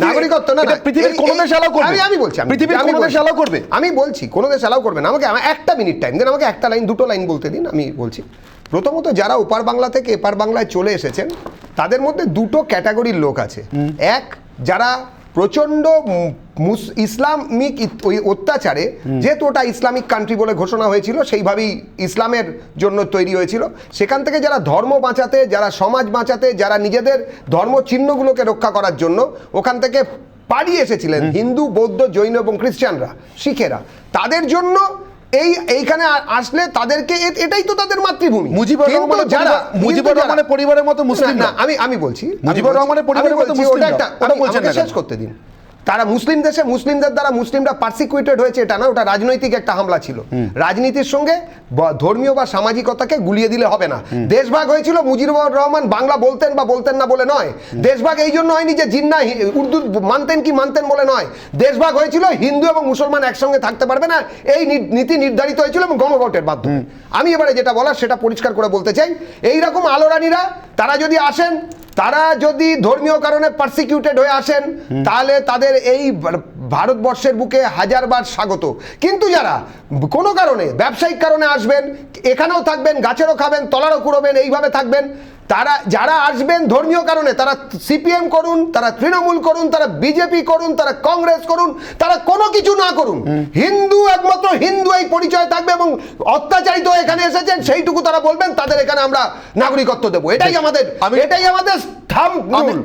নাগরিকত্ব না,
পৃথিবীর কোনো দেশ অ্যালাউ করবে?
আমি বলছি
পৃথিবীর কোনো দেশ অ্যালাউ করবে?
আমি বলছি কোনো দেশ অ্যালাউ করবে না। আমাকে একটা মিনিট টাইম দেন, আমাকে একটা লাইন, দুটো লাইন বলতে দিন। আমি বলছি, প্রথমত যারা ওপার বাংলা থেকে এপার বাংলায় চলে এসেছেন, তাদের মধ্যে দুটো ক্যাটাগরির লোক আছে। এক, যারা প্রচণ্ড ইসলামিক ওই অত্যাচারে, যেহেতু ওটা ইসলামিক কান্ট্রি বলে ঘোষণা হয়েছিল, সেইভাবেই ইসলামের জন্য তৈরি হয়েছিল, সেখান থেকে যারা ধর্ম বাঁচাতে, যারা সমাজ বাঁচাতে, যারা নিজেদের ধর্ম চিহ্নগুলোকে রক্ষা করার জন্য ওখান থেকে পালিয়ে এসেছিলেন হিন্দু, বৌদ্ধ, জৈন এবং খ্রিস্টানরা, শিখেরা, তাদের জন্য এইখানে আসলে তাদেরকে, এটাই তো তাদের মাতৃভূমি।
মুজিবুর রহমানের পরিবারের মতো মুসলিম না,
আমি বলছি
মুজিবুর রহমানের পরিবারের মতো মুসলিম না,
শেষ করতে দিন। তারা মুসলিম দেশে, মুসলিমদের দ্বারা মুসলিমরা পারসিকিউটেড হয়েছে এটা না, ওটা রাজনৈতিক একটা হামলা ছিল। রাজনীতির সঙ্গে ধর্মীয় বা সামাজিকতাকে গুলিয়ে দিলে হবে না। দেশভাগ হয়েছিল মুজিবুর রহমান বাংলা বলতেন বা বলতেন না বলে নয়। দেশভাগ এই জন্য হয়নি যে জিন্না উর্দু মানতেন কি মানতেন বলে নয়। দেশভাগ হয়েছিল হিন্দু এবং মুসলমান একসঙ্গে থাকতে পারবে না, এই নীতি নির্ধারিত হয়েছিল এবং গণভোটের মাধ্যমে। আমি এবারে যেটা বলার সেটা পরিষ্কার করে বলতে চাই, এইরকম আলোরানীরা তারা যদি আসেন, তারা যদি ধর্মীয় কারণে পারসিকিউটেড হয়ে আসেন তাহলে তাদের এই ভারতবর্ষের বুকে হাজারবার স্বাগত। কিন্তু যারা কোনো কারণে ব্যবসায়িক কারণে আসবেন, এখানেও থাকবেন, গাছেরও খাবেন, তলারও কুড়োবেন, এইভাবে থাকবেন, তারা যারা আসবেন ধর্মীয় কারণে, তারা সিপিএম করুন, তারা তৃণমূল করুন, তারা বিজেপি করুন, তারা কংগ্রেস করুন, তারা কোনো কিছু না করুন, হিন্দু একমাত্র হিন্দু এই পরিচয় থাকবে এবং অত্যাচারিত এখানে এসেছেন সেইটুকু তারা বলবেন, তাদের এখানে আমরা নাগরিকত্ব দেবো। এটাই আমাদের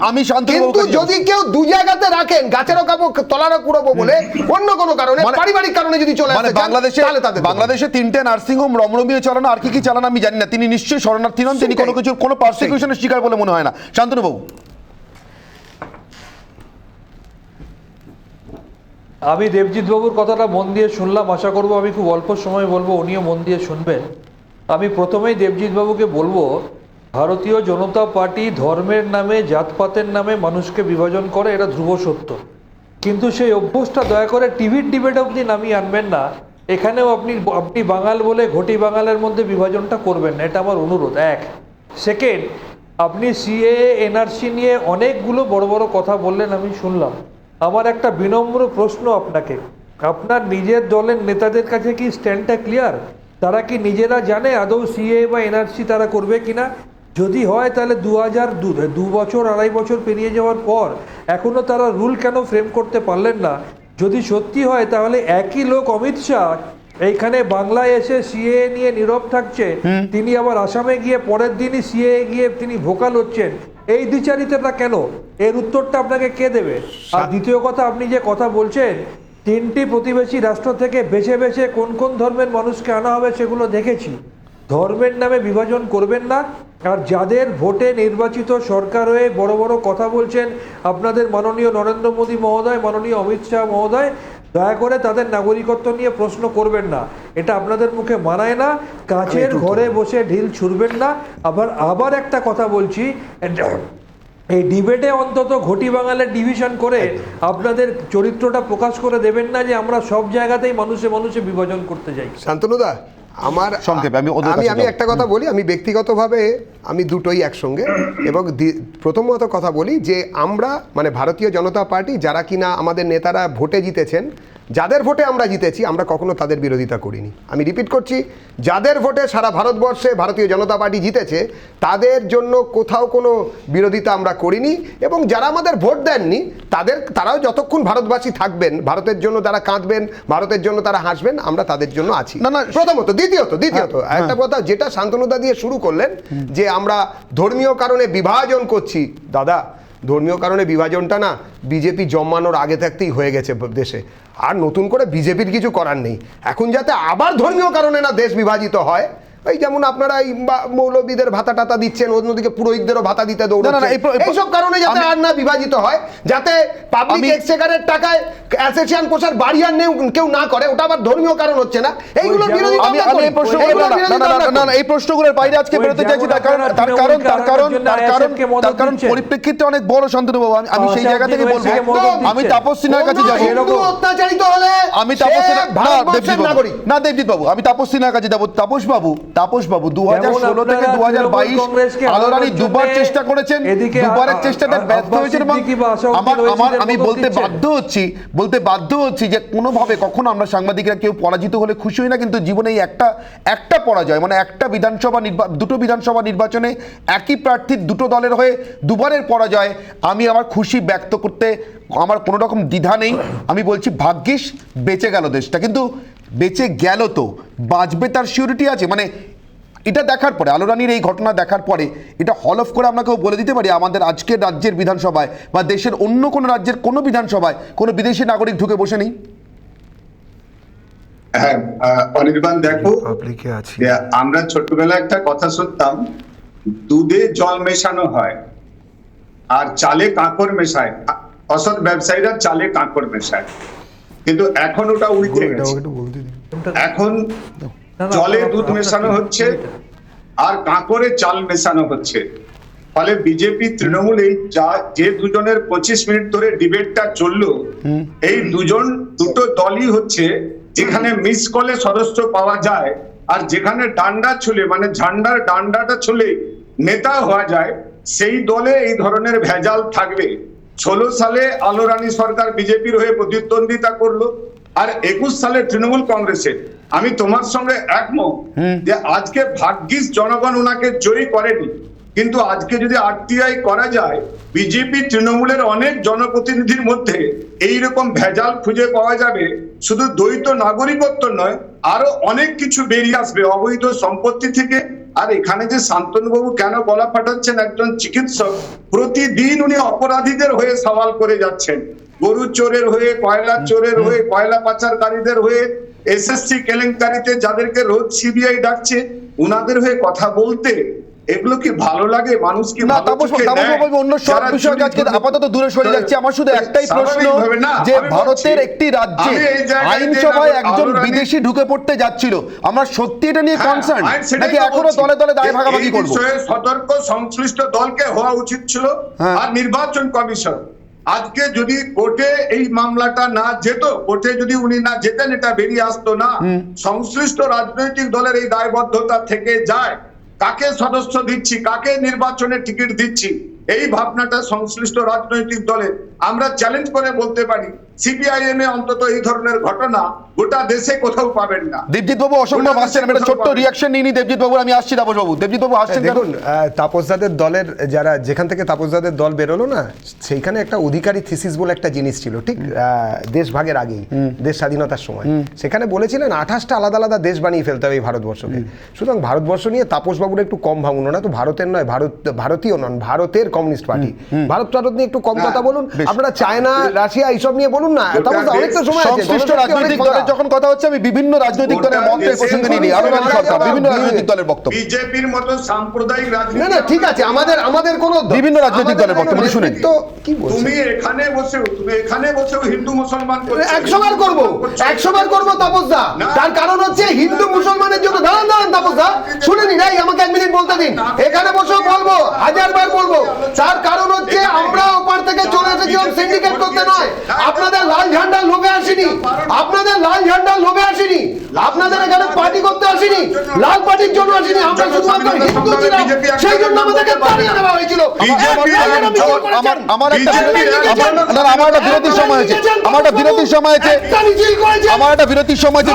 আমি
কিন্তু যদি কেউ দু জায়গাতে রাখেন, গাছেরও খাবো তলারও কুড়বো বলে অন্য কোনো কারণে, পারিবারিক কারণে যদি চলে আসে
বাংলাদেশে 3টে নার্সিংহোম রমরমিয়ে চালানো, আর কি চালানো আমি জানি না। তিনি নিশ্চয়ই শরণার্থী নন, তিনি কোনো কিছু কোনো পারসিকিউশনের শিকার বলে মনে হয় না। শান্তনু বাবু,
আমি দেবজিৎ বাবুর কথাটা মন দিয়ে শুনলাম, আশা করব আমি খুব অল্প সময় বলবো, উনিও মন দিয়ে শুনবেন। আমি প্রথমেই দেবজিৎ বাবুকে বলবো, ভারতীয় জনতা পার্টি ধর্মের নামে, জাতপাতের নামে মানুষকে বিভাজন করে, এটা ধ্রুব সত্য। কিন্তু সেই অভ্যাসটা দয়া করে টিভির ডিবেট অবধি নামিয়ে আনবেন না। এখানেও আপনি বাঙাল বলে ঘটি বাঙালের মধ্যে বিভাজনটা করবেন না, এটা আমার অনুরোধ। এক, সেকেন্ড, আপনি সিএএ এনআরসি নিয়ে অনেকগুলো বড় বড় কথা বললেন, আমি শুনলাম। আমার একটা বিনম্র প্রশ্ন আপনাকে, আপনার নিজের দলের নেতাদের কাছে কি স্ট্যান্ডটা ক্লিয়ার? তারা কি নিজেরা জানে আদৌ সিএএ বা এনআরসি তারা করবে কিনা? যদি হয় তাহলে 2 বছর 2.5 বছর পেরিয়ে যাওয়ার পর এখনও তারা রুল কেন ফ্রেম করতে পারলেন না? যদি সত্যি হয় তাহলে একই লোক অমিত শাহ এইখানে বাংলায় এসে সিএএ নিয়ে নীরব থাকছে, তিনি আবার আসামে গিয়ে পরের দিনই সিএএ গিয়ে তিনি ভোকাল হচ্ছেন। এই দ্বিচারিতাটা কেন? এর উত্তরটা আপনাকে কে দেবে? আর দ্বিতীয় কথা, আপনি যে কথা বলছেন 3টি প্রতিবেশী রাষ্ট্র থেকে বেছে বেছে কোন কোন ধর্মের মানুষকে আনা হবে সেগুলো দেখেছি। ধর্মের নামে বিভাজন করবেন না। আর যাদের ভোটে নির্বাচিত সরকার হয়ে বড় বড় কথা বলছেন, আপনাদের মাননীয় নরেন্দ্র মোদী মহোদয়, মাননীয় অমিত শাহ মহোদয়, দয়া করে তাদের নাগরিকত্ব নিয়ে প্রশ্ন করবেন না। এটা আপনাদের মুখে মানায় না। কাছের ঘরে বসে ঢিল ছুড়বেন না। আবার একটা কথা বলছি, এই ডিবেটে অন্তত ঘটি বাঙালের ডিভিশন করে আপনাদের চরিত্রটা প্রকাশ করে দেবেন না যে আমরা সব জায়গাতেই মানুষে মানুষে বিভাজন করতে যাই।
শান্তনুদা, আমার সংক্ষেপে আমি একটা কথা বলি, আমি ব্যক্তিগতভাবে আমি দুটোই একসঙ্গে। এবং প্রথমত কথা বলি যে আমরা মানে ভারতীয় জনতা পার্টি যারা কিনা আমাদের নেতারা ভোটে জিতেছেন, যাদের ভোটে আমরা জিতেছি, আমরা কখনো তাদের বিরোধিতা করিনি। আমি রিপিট করছি, যাদের ভোটে সারা ভারতবর্ষে ভারতীয় জনতা পার্টি জিতেছে তাদের জন্য কোথাও কোনো বিরোধিতা আমরা করিনি। এবং যারা আমাদের ভোট দেননি তারাও যতক্ষণ ভারতবাসী থাকবেন, ভারতের জন্য তারা কাঁদবেন, ভারতের জন্য তারা হাসবেন, আমরা তাদের জন্য আছি। না প্রথমত। দ্বিতীয়ত একটা কথা যেটা শান্তনুদা দিয়ে শুরু করলেন যে আমরা ধর্মীয় কারণে বিভাজন করছি, দাদা ধর্মীয় কারণে বিভাজনটা না বিজেপি জন্মানোর আগে থাকতেই হয়ে গেছে দেশে। আর নতুন করে বিজেপির কিছু করার নেই। এখন যাতে আবার ধর্মীয় কারণে না দেশ বিভাজিত হয়, এই যেমন আপনারা এই মৌলবীদের ভাতা টাতা দিচ্ছেন, অন্যদিকে পুরোহিতদেরও ভাতা দিতে দৌড়াচ্ছেন, এইসব কারণে যাতে আর না বিভাজিত হয়, যাতে পাবলিক এক্সচেকারের টাকায় অ্যাসোসিয়েশন পোষার বাড়ি আর কেউ না করে, ওটা আবার ধর্মীয় কারণ হচ্ছে না। এইগুলো
এই প্রশ্নগুলোর বাইরে আজকে বেরোতে চাইছি, তার কারণ পরিপ্রেক্ষিতে অনেক বড়। শান্তনু বাবু, আমি সেই জায়গা থেকে বলবো, আমি তাপস সিনহার কাছে যাবো।
অত্যাচারিত হলে
আমি দেবজিৎ বাবু, আমি তাপস সিনহার কাছে যাবো। তাপস বাবু 2016 থেকে 2022 আলোরানি দুবার চেষ্টা করেছেন, দুবারের চেষ্টাটা ব্যর্থ হয়েছে। আমি বলতে বাধ্য হচ্ছি যে কোনোভাবে কখনো আমরা সাংবাদিকরা কেউ পরাজিত হলে খুশি হই না, কিন্তু জীবনে এই একটা পরাজয়, মানে দুটো বিধানসভা নির্বাচনে একই প্রার্থীর দুটো দলের হয়ে দুবারের পরাজয়, আমি আমার খুশি ব্যক্ত করতে আমার কোনো রকম দ্বিধা নেই। আমি বলছি ভাগ্যিস বেঁচে গেল দেশটা, কিন্তু বেঁচে গেল তো বাঁচবে তার সিউরিটি আছে? মানে এটা দেখার পরে, আলোরানির এই ঘটনা দেখার পরে এটা হল অফ করে আমরা কেউ বলে দিতে পারি আমাদের আজকের রাজ্যের বিধানসভায় বা দেশের অন্য কোনো রাজ্যের কোনো বিধানসভায় কোনো বিদেশি নাগরিক ঢুকে বসে নেই?
হ্যাঁ অনির্বাণ, দেখো আমরা ছোটবেলায় একটা কথা শুনতাম, দুধে জল মেশানো হয় আর চালে কাঁকড় মেশায়, অসৎ ব্যবসায়ীরা চালে কাঁকড় মেশায়। কিন্তু এখন ওটা উল্টে গেছে, এখন জলে দুধ মেশানো হচ্ছে আর কাঁকড়ে চাল মেশানো হচ্ছে। ফলে বিজেপি তৃণমূল এই যে দুজনের 25 মিনিট ধরে ডিবেটটা চললো, এই দুটো দলই হচ্ছে যেখানে মিস কলে সদস্য পাওয়া যায় আর যেখানে ডান্ডা ছুলে মানে ঝান্ডার ডান্ডাটা ছুলে নেতা হওয়া যায়, সেই দলে এই ধরনের ভেজাল থাকবে। 16 সালে আলো রানী সরকার বিজেপির হয়ে প্রতিদ্বন্দ্বিতা করলো, আর 21 সালে তৃণমূল কংগ্রেসের। আমি তোমার সঙ্গে একমত যে আজকে ভাগ্যিস জনগণ ওনাকে জয়ী করেনি, কিন্তু আজকে যদি আরটিআই করা যায়, বিজেপি তৃণমূলের অনেক জনপ্রতিনিধির মধ্যে এইরকম ভেজাল খুঁজে পাওয়া যাবে। শুধু দ্বৈত নাগরিকত্ব নয়, আরো অনেক কিছু বেরিয়ে আসবে অবৈধ সম্পত্তি থেকে। আর এখানে যে শান্তনুবাবু কেন গলা ফাটাচ্ছেন, একজন চিকিৎসক, প্রতিদিন উনি অপরাধীদের হয়ে সওয়াল করে যাচ্ছেন, গরু চোরের হয়ে, কয়লা চোরের হয়ে, কয়লা পাচারকারীদের হয়ে, এসএসসি কেলেঙ্কারিতে যাদেরকে রোজ সিবিআই ডাকছে, উনাদের হয়ে কথা বলতে এগুলো কি ভালো লাগে? মানুষ কি
না, অন্য সব বিষয় আজকে আপাতত দূরে সরে যাচ্ছে। আমার শুধু একটাই প্রশ্ন, যে ভারতের একটি রাজ্যে আইনসভায় একজন বিদেশি ঢুকে পড়তে যাচ্ছিল, আমরা সত্যি এটা নিয়ে কনসার্ন নাকি এখনো দলে দলে দায় ভাগাভাগি করব?
সতর্ক সংশ্লিষ্ট দলকে হওয়া উচিত ছিল। আর নির্বাচন কমিশন আজকে যদি কোর্টে এই মামলাটা না যেত, কোর্টে যদি উনি না যেতেন, এটা বেরিয়ে আসতো না। সংশ্লিষ্ট রাজনৈতিক দলের এই দায়বদ্ধতা থেকে যায়, কাকে সদস্য দিচ্ছি, কাকে নির্বাচনের টিকিট দিচ্ছি, এই ভাবনাটা সংশ্লিষ্ট রাজনৈতিক দলের। আমরা চ্যালেঞ্জ করে বলতে পারি, সিপিআইএম এ অন্তত এই ধরনের ঘটনা গোটা দেশে কোথাও পাবেন না।
দেবজিৎ বাবু অসম্ভব হাসছেন, একটা ছোট্ট রিয়াকশন নিয়ে নি দেবজিৎ বাবু, আমি আসছি তাপস বাবু। দেবজিৎ বাবু হাসছেন।
দেখুন, তাপসদাদের দলের যারা, যেখান থেকে তাপসদাদের দল বেরোলো না, সেইখানে একটা অধিকারী থিসিস বলে একটা জিনিস ছিল, ঠিক দেশ ভাগের আগেই, দেশ স্বাধীনতার সময়। সেখানে বলেছিলেন 28টা আলাদা আলাদা দেশ বানিয়ে ফেলতে হবে এই ভারতবর্ষকে। সুতরাং ভারতবর্ষ নিয়ে তাপসবাবুর একটু কম ভাঙুন না তো, ভারতের নয়, ভারতীয় নন, ভারতের কমিউনিস্ট পার্টি। ভারত নিয়ে একটু কম কথা বলুন, আপনারা চায়না, রাশিয়া এইসব নিয়ে বলুন না। অনেকটা সময় আছে।
সংশ্লিষ্ট রাজনৈতিক দলের যখন কথা হচ্ছে, আমি বিভিন্ন রাজনৈতিক দলের মতের প্রসঙ্গ নিয়ে আলো রানী সরকার, বিভিন্ন রাজনৈতিক দলের বক্তব্য।
বিজেপির মতো সাম্প্রদায়িক রাজনীতি,
না না, ঠিক আছে, আমাদের কোন
বিভিন্ন রাজনৈতিক দলের বক্তব্য শুনেন
তো কি বলছেন?
তুমি এখানে বসেও হিন্দু মুসলমান করছো।
100 বার করবো তাপসদা। তার কারণ হচ্ছে হিন্দু মুসলমানের জন্য। দাঁড়ান তাপসদা, শুনে নিন, আমাকে 1 মিনিট বলতে দিন। এখানে বসেও বলবো, 1000 বার বলবো। তার কারণ হচ্ছে আমরা ওপার থেকে চলে এসেছিলাম সিন্ডিকেট করতে নয়। আপনাদের লাল ঝান্ডার লোভে আসিনি, আপনাদের এখানে পার্টি করতে আসিনি, লাল পার্টির জন্য আসিনি। আমরা শুধুমাত্র হিন্দু ছিলাম, সেই জন্য আমাদেরকে তাড়িয়ে দেওয়া হয়েছিল।
আমার একটা বিরতির সময় আছে,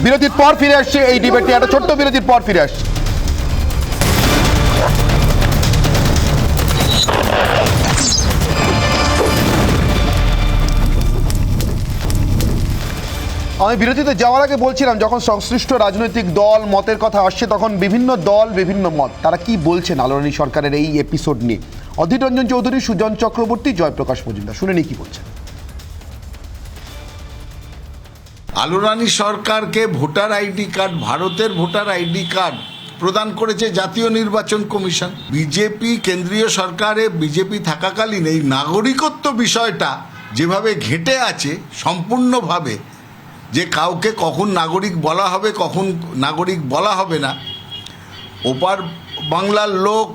বিরতির পর ফিরে আসছি এই ডিবেটে, একটা ছোট্ট বিরতির পর ফিরে আসছি। আমি বিরতিতে যাওয়ার আগে বলছিলাম, যখন সংশ্লিষ্ট রাজনৈতিক দল মতের কথা আসছে, তখন বিভিন্ন দল বিভিন্ন মত। তারা কি বলছেন আলো রানী সরকারের এই এপিসোড নিয়ে? অধীর রঞ্জন চৌধুরী, সুজন চক্রবর্তী, জয়প্রকাশ মজুমদার, শুনে নি কি বলছেন।
আলো রানী সরকারকে ভোটার আইডি কার্ড, ভারতের ভোটার আইডি কার্ড প্রদান করেছে জাতীয় নির্বাচন কমিশন। বিজেপি কেন্দ্রীয় সরকারে বিজেপি থাকাকালীন এই নাগরিকত্ব বিষয়টা যেভাবে ঘেঁটে আছে সম্পূর্ণভাবে, যে কাউকে কখন নাগরিক বলা হবে, কখন নাগরিক বলা হবে না, ওপার বাংলার লোক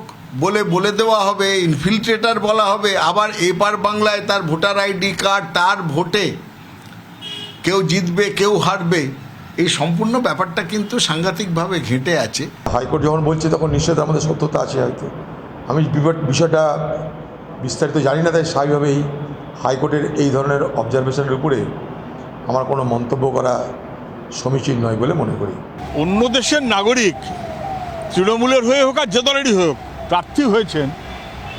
বলে দেওয়া হবে, ইনফিল্ট্রেটার বলা হবে, আবার এপার বাংলায় তার ভোটার আইডি কার্ড, তার ভোটে কেউ জিতবে কেউ হারবে, এই সম্পূর্ণ ব্যাপারটা কিন্তু সাংঘাতিকভাবে ঘেঁটে আছে।
হাইকোর্ট যখন বলছে তখন নিশ্চয়ই তার মধ্যে সত্যতা আছে। হয়তো আমি বিষয়টা বিস্তারিত জানি না, তাই স্বাভাবিকভাবেই হাইকোর্টের এই ধরনের অবজারভেশনের উপরে আমার কোনো মন্তব্য করা সমীচীন নয় বলে মনে করি।
অন্য দেশের নাগরিক তৃণমূলের হয়ে হোক আর যে দলেরই হোক প্রার্থী হয়েছেন,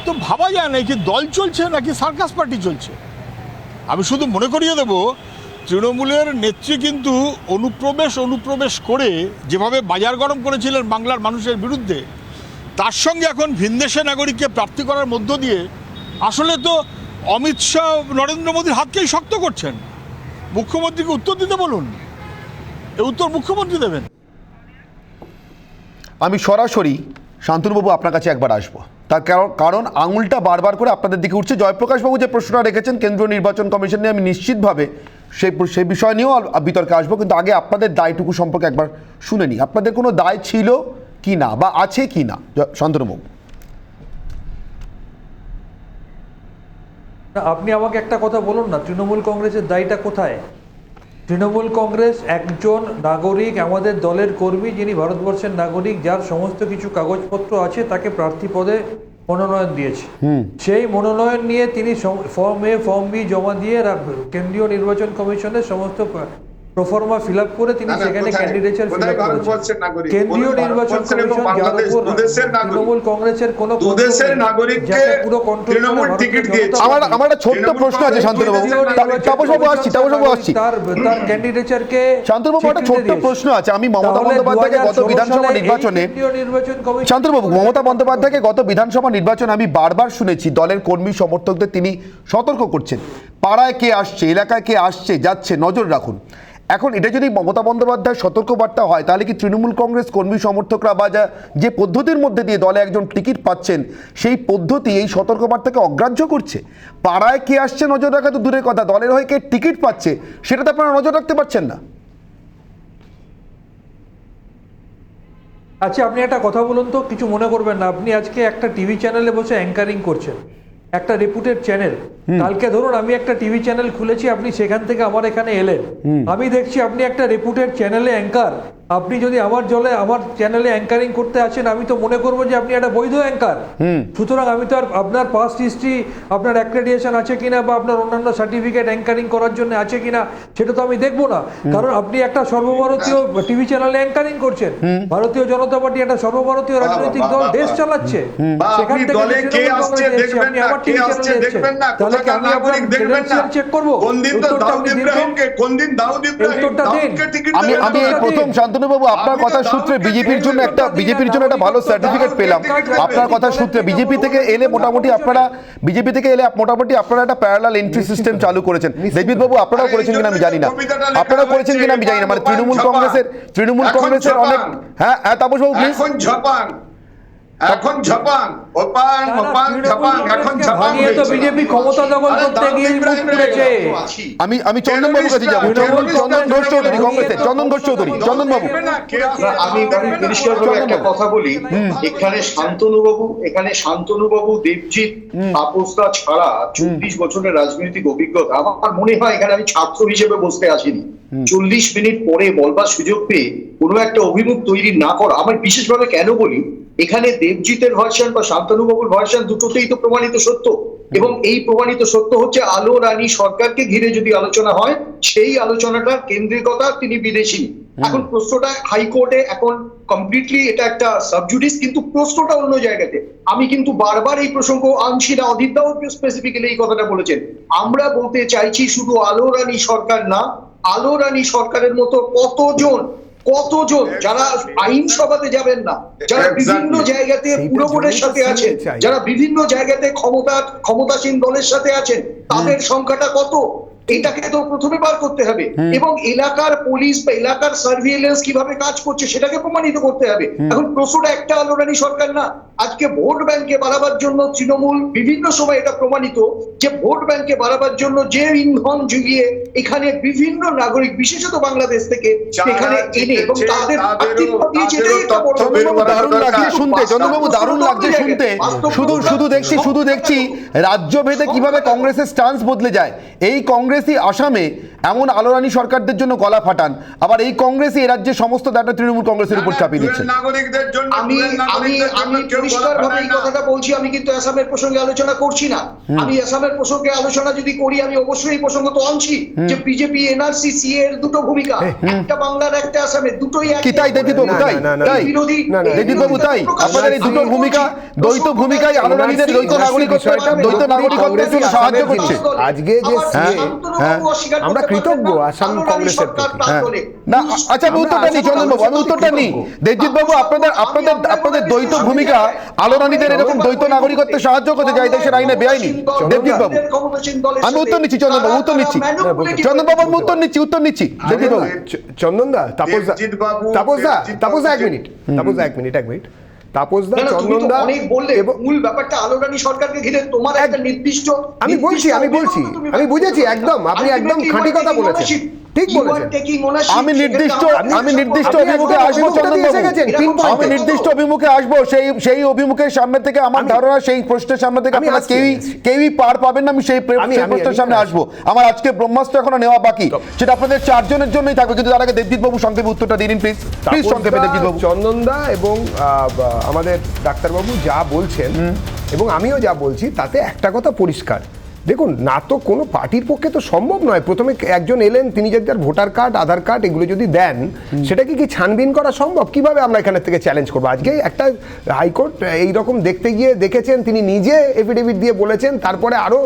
তো ভাবা যায় না কি দল চলছে নাকি সার্কাস পার্টি চলছে। আমি শুধু মনে করিয়ে দেব, তৃণমূলের নেত্রী কিন্তু অনুপ্রবেশ করে যেভাবে বাজার গরম করেছিলেন বাংলার মানুষের বিরুদ্ধে, তার সঙ্গে এখন ভিনদেশের নাগরিককে প্রার্থী করার মধ্য দিয়ে আসলে তো অমিত শাহ নরেন্দ্র মোদীর হাতকেই শক্ত করছেন। মুখ্যমন্ত্রীকে উত্তর দিতে বলুন, এই উত্তর মুখ্যমন্ত্রী দেবেন।
আমি সরাসরি শান্তনুবাবু আপনার কাছে একবার আসবো, তার কারণ আঙুলটা বারবার করে আপনাদের দিকে উঠছে। জয়প্রকাশবাবু যে প্রশ্নটা রেখেছেন কেন্দ্রীয় নির্বাচন কমিশন নিয়ে, আমি নিশ্চিতভাবে সেই বিষয় নিয়েও বিতর্কে আসবো, কিন্তু আগে আপনাদের দায়টুকু সম্পর্কে একবার শুনে নিই। আপনাদের কোনো দায় ছিল কি না, বা আছে কি না, শান্তনুবাবু?
আপনি আমাকে একটা কথা বলুন না, তৃণমূল কংগ্রেসের দায়টা কোথায়? তৃণমূল কংগ্রেস একজন নাগরিক, আমাদের দলের কর্মী, যিনি ভারতবর্ষের নাগরিক, যার সমস্ত কিছু কাগজপত্র আছে, তাকে প্রার্থী পদে মনোনয়ন দিয়েছে। সেই মনোনয়ন নিয়ে তিনি ফর্ম এ ফর্ম বি জমা দিয়ে কেন্দ্রীয় নির্বাচন কমিশনের সমস্ত প্রফর্মা ফিল আপ করে তিনি সেখানে ক্যান্ডিডেচার ফিল আপ করেছেন। কেন্দ্রীয় নির্বাচন কমিশন যার উপর তৃণমূল কংগ্রেসের কোনো পুরো কন্ট্রোল
আমার একটা ছোট্ট প্রশ্ন আছে শান্তনুবাবু, তাপসবাবু আসছি
তার ক্যান্ডিডেচারকে
শান্তনুবাবু একটা ছোট্ট প্রশ্ন আছে। আমি মমতা বন্দ্যোপাধ্যায়কে গত বিধানসভা নির্বাচনে শান্তনুবাবু মমতা বন্দ্যোপাধ্যায়কে গত বিধানসভা নির্বাচনে আমি বারবার শুনেছি দলের কর্মী সমর্থকদের তিনি সতর্ক করছেন, পাড়ায় কে আসছে, এলাকায় কে আসছে যাচ্ছে নজর রাখুন। এখন এটা যদি মমতা বন্দ্যোপাধ্যায়ের সতর্কবার্তা হয় তাহলে কি তৃণমূল কংগ্রেস কর্মী সমর্থকরা বা যে পদ্ধতির মধ্যে দিয়ে দলে একজন টিকিট পাচ্ছেন সেই পদ্ধতি এই সতর্কবার্তাকে অগ্রাহ্য করছে? পাড়ায় কে আসছে নজর রাখা তো দূরের কথা, দলের হয়ে কে টিকিট পাচ্ছে সেটা তো আপনারা নজর রাখতে পারছেন না।
আচ্ছা, আপনি একটা কথা বলুন তো, কিছু মনে করবেন না, আপনি আজকে একটা টিভি চ্যানেলে বসে অ্যাঙ্কারিং করছেন, একটা রেপুটেড চ্যানেল। কালকে ধরুন আমি একটা টিভি চ্যানেল খুলেছি, আপনি সেখান থেকে আমার এখানে এলেন, আমি দেখছি আপনি একটা রেপুটেড চ্যানেলে অ্যাঙ্কার, আপনি যদি আমার চ্যানেলে অ্যাঙ্কারিং করতে আসেন আমি তো মনে করবো যে আপনি একটা বৈধ অ্যাঙ্কার। সুতরাং আমি তো আর আপনার পাস্ট হিস্ট্রি, আপনার অ্যাক্রেডিটেশন আছে কিনা বা আপনার অন্যান্য সার্টিফিকেট অ্যাঙ্কারিং করার জন্য আছে কিনা সেটা তো আমি দেখবো না, কারণ আপনি একটা সর্বভারতীয় টিভি চ্যানেলে অ্যাঙ্কারিং করছেন। ভারতীয় জনতা পার্টি একটা সর্বভারতীয় রাজনৈতিক দল, দেশ চালাচ্ছে, সেখান থেকে আপনি আমার টিভি চ্যানেলে এসেছেন, তাহলে কি আমি আপনার ক্রেডেনশিয়াল চেক করবো? উত্তরটা আপনি দিন।
আমি এই প্রথম শান্তনুবাবু আপনার কথার সূত্রে বিজেপির জন্য একটা ভালো সার্টিফিকেট পেলাম। আপনার কথার সূত্রে বিজেপি থেকে এলে মোটামুটি আপনারা একটা প্যারালাল এন্ট্রি সিস্টেম চালু করেছেন। দেবজিৎ বাবু আপনারাও করেছেন কিনা আমি জানি না, মানে তৃণমূল কংগ্রেসের অনেক। হ্যাঁ তাপসবাবু প্লিজ।
এখন ঝপাং ওপাং ওপাং ঝপাং এখন ঝপাং
তো বিজেপি ক্ষমতা দখল করতে গিয়ে মুখ পুড়েছে।
আমি চন্দন বাবুর কাছে যাব। চন্দন ঘোষ চৌধুরী, কংগ্রেসের চন্দন ঘোষ চৌধুরী। চন্দন বাবু,
আমি পরিষ্কারভাবে একটা কথা বলি, এখানে শান্তনুবাবু দেবজিৎ তাপসদা ছাড়া 24 বছরের রাজনৈতিক অভিজ্ঞতা, আমার মনে হয় এখানে আমি ছাত্র হিসেবে বসতে আসিনি। 40 মিনিট পরে বলবার সুযোগ পেয়ে কোনো একটা অভিমুখ তৈরি না করা, আমার বিশেষভাবে কেন বলি, এখানে দেবজিতের ভার্সন বা শান্তনুবাবুর ভার্সন দুটোতেই তো প্রমাণিত সত্য, এবং এই প্রমাণিত সত্য হচ্ছে আলো রানী সরকারকে ঘিরে যদি আলোচনা হয় সেই আলোচনাটার কেন্দ্রিকতা তিনি বিদেশী। এখন প্রশ্নটা হাইকোর্টে এখন কমপ্লিটলি এটা একটা সাবজুডিস, কিন্তু প্রশ্নটা অন্য জায়গাতে। আমি কিন্তু বারবার এই প্রসঙ্গ আনছি না, অদিতদাও স্পেসিফিক্যালি এই কথাটা বলেছেন। আমরা বলতে চাইছি শুধু আলো রানী সরকার না, আলো রানী সরকারের মতো কতজন যারা আইনসভাতে যাবেন না, যারা বিভিন্ন জায়গাতে পুরোপুরের সাথে আছেন, যারা বিভিন্ন জায়গাতে ক্ষমতাসীন দলের সাথে আছেন, তাদের সংখ্যাটা কত এটাকে তো প্রথমে বার করতে হবে, এবং এলাকার পুলিশ বা এলাকার সার্ভিলেন্স কিভাবে কাজ করছে সেটাকে প্রমাণিত করতে হবে। এখন প্রশ্নটা একটা আলো রানী সরকার না, আজকে ভোট ব্যাংকে বাড়াবার জন্য তৃণমূল বিভিন্ন সময় এটা প্রমাণিত যে ভোট ব্যাংকে বাড়াবার জন্য যে ইন্ধন জুগিয়ে এখানে বিভিন্ন নাগরিক বিশেষত বাংলাদেশ থেকে এখানে এনে এবং তাদের
চন্দ্রবাবু দারুণ লাগছে শুনতে। শুধু দেখছি রাজ্য ভেদে কিভাবে কংগ্রেসের স্ট্যান্স বদলে যায়। এই কংগ্রেসই আসামে এমন আলো রানী সরকারদের জন্য গলা ফাটান, আবার এই কংগ্রেসই রাজ্যের সমস্ত দায়িত্ব তৃণমূল কংগ্রেসের উপর চাপিয়ে দিচ্ছে।
আমি পরিষ্কারভাবে এই কথাটা বলছি, আমি কিন্তু আসামের প্রসঙ্গে আলোচনা করছি না। আমি আসামের প্রসঙ্গে আলোচনা যদি করি আমি অবশ্যই এই প্রসঙ্গ তো আনছি যে বিজেপি এনআরসি সিএ এর দুটো ভূমিকা, একটা বাংলার একটা আসামের, দুটোই
কি তাই দেবজিৎ বাবু? তাই দেবজিৎ বাবু তাই আপনাদের এই দুটো ভূমিকা, দ্বৈত ভূমিকায় আলো রানীদের দ্বৈত নাগরিকত্বের জন্য সাহায্য করছে।
আজকে যে আমরা কৃতজ্ঞ আসাম কংগ্রেসের প্রতি।
না আচ্ছা আমি উত্তরটা নিই চন্দনবাবু, আমি উত্তরটা নিই। দেবজিৎ বাবু আপনাদের দ্বৈত ভূমিকা আলো রানীদের এরকম দ্বৈত নাগরিকত্বে সাহায্য করতে যায় দেশের আইনে বেআইনি। দেবজিৎ বাবু আমি উত্তর নিচ্ছি, চন্দনবাবু উত্তর নিচ্ছি, চন্দনবাবু আমি উত্তর নিচ্ছি। দেবজিৎ বাবু,
চন্দনদা, তাপসদা এক মিনিট, তাপসদা, চন্দনদা
মূল ব্যাপারটা আলো রানী সরকারকে ঘিরে তোমার একটা নির্দিষ্ট
আমি বুঝেছি একদম, আপনি একদম খাঁটি কথা বলেছেন। ঠিক বলেছেন।
আমি নির্দিষ্ট অভিমুখে আসবো চন্দনবাবু, আমি নির্দিষ্ট অভিমুখে আসবো, সেই অভিমুখের সামনে থেকে আমার ধারণা সেই প্রশ্নের সামনে থেকে আপনারা কেউই পার পাবেন না। আমি সেই প্রশ্নের সামনে আসবো। আমার আজকে ব্রহ্মাস্ত্র এখনো নেওয়া বাকি, সেটা আপনাদের চারজনের জন্যই থাকবে, কিন্তু তার আগে দেবজিৎ বাবু সংক্ষেপে উত্তরটা দিন প্লিজ, প্লিজ সংক্ষেপে দেবজিৎ বাবু।
চন্দনদা এবং আমাদের ডাক্তারবাবু যা বলছেন এবং আমিও যা বলছি তাতে একটা কথা পরিষ্কার, দেখুন না তো কোনো পার্টির পক্ষে তো সম্ভব নয়। প্রথমে একজন এলেন, তিনি যদি তার ভোটার কার্ড, আধার কার্ড এগুলো যদি দেন, সেটাকে কি ছানবিন করা সম্ভব? কিভাবে আমরা এখানে থেকে চ্যালেঞ্জ করবো? আজকে একটা হাইকোর্ট এইরকম দেখতে গিয়ে দেখেছেন, তিনি নিজে এফিডেভিট দিয়ে বলেছেন, তারপরে আরও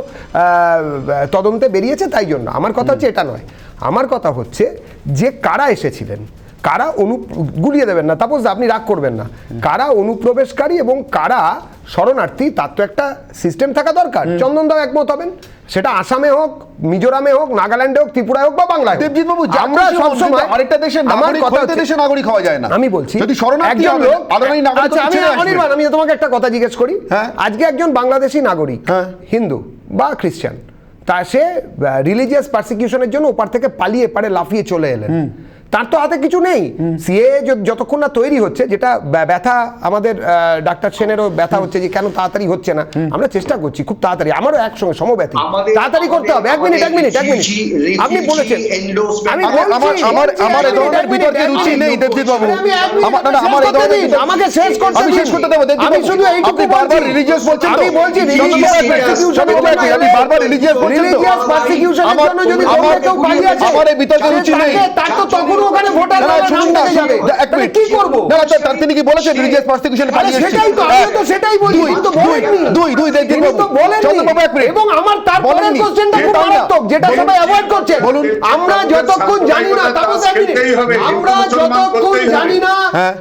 তদন্তে বেরিয়েছে। তাই জন্য আমার কথা হচ্ছে এটা নয়, আমার কথা হচ্ছে যে কারা এসেছিলেন, কারা গুলিয়ে দেবেন না, তাপস আপনি রাগ করবেন না, কারা অনুপ্রবেশকারী এবং কারা শরণার্থী তার তো একটা সিস্টেম থাকা দরকার। চন্দনদাও একমত হবেন, সেটা আসামে হোক, মিজোরামে হোক, নাগাল্যান্ডে হোক, ত্রিপুরায় হোক বা বাংলায়।
দেবজিৎ বাবু,
আমরা সবসময়
আরেকটা দেশের নাগরিক হওয়া যায় না।
আমি বলছি
যদি শরণার্থী
একজন লোক,
আচ্ছা
আমি তোমাকে একটা কথা জিজ্ঞেস করি, আজকে একজন বাংলাদেশি নাগরিক, হিন্দু বা খ্রিস্টান, তা সে রিলিজিয়াস পারসিকিউশনের জন্য ওপার থেকে পালিয়ে পারে লাফিয়ে চলে এলেন, তার তো হাতে কিছু নেই। সিএ যতক্ষণ না তৈরি হচ্ছে, যেটা ব্যথা আমাদের ডাক্তার সেনেরও ব্যথা হচ্ছে যে কেন তাড়াতাড়ি হচ্ছে না, আমরা চেষ্টা করছি খুব তাড়াতাড়ি, আমারও একসঙ্গে সমব্যথী, তাড়াতাড়ি করতে হবে। এক মিনিট আপনি বলেছেন,
আমার এই ধরনের বিতর্কে রুচি নেই দেবজিৎ বাবু,
আমাকে শেষ করতে
আমি শেষ করতে দেবো দেবজিৎ
আমি
বাবু।
শুধু এইটুকু
আপনি বারবার রিলিজিয়াস বলছেন,
আমি বলছি
আপনি বারবার রিলিজিয়াস বলছেন,
রিলিজিয়াস পারসিকিউশনের জন্য যদি কেউ পালিয়ে আসে,
আমার এই বিতর্কে রুচি নেই।
তার তো তখন ওখানে ভোটার কি করবো?
তিনি কি বলেছেন রিলিজিয়াস পারসিকিউশন পালিয়ে এসেছে?
সেটাই তো, আমি তো সেটাই বলি।
দুই দেবজিৎ বাবু
চন্দ্রবাবু এক মিনিট, এবং আমার তারপরের কোশ্চেনটা খুব মারাত্মক, যেটা সবাই অ্যাভয়েড করছে। বলুন, আমরা যতক্ষণ জানি না, তারপর আমরা যতক্ষণ জানি না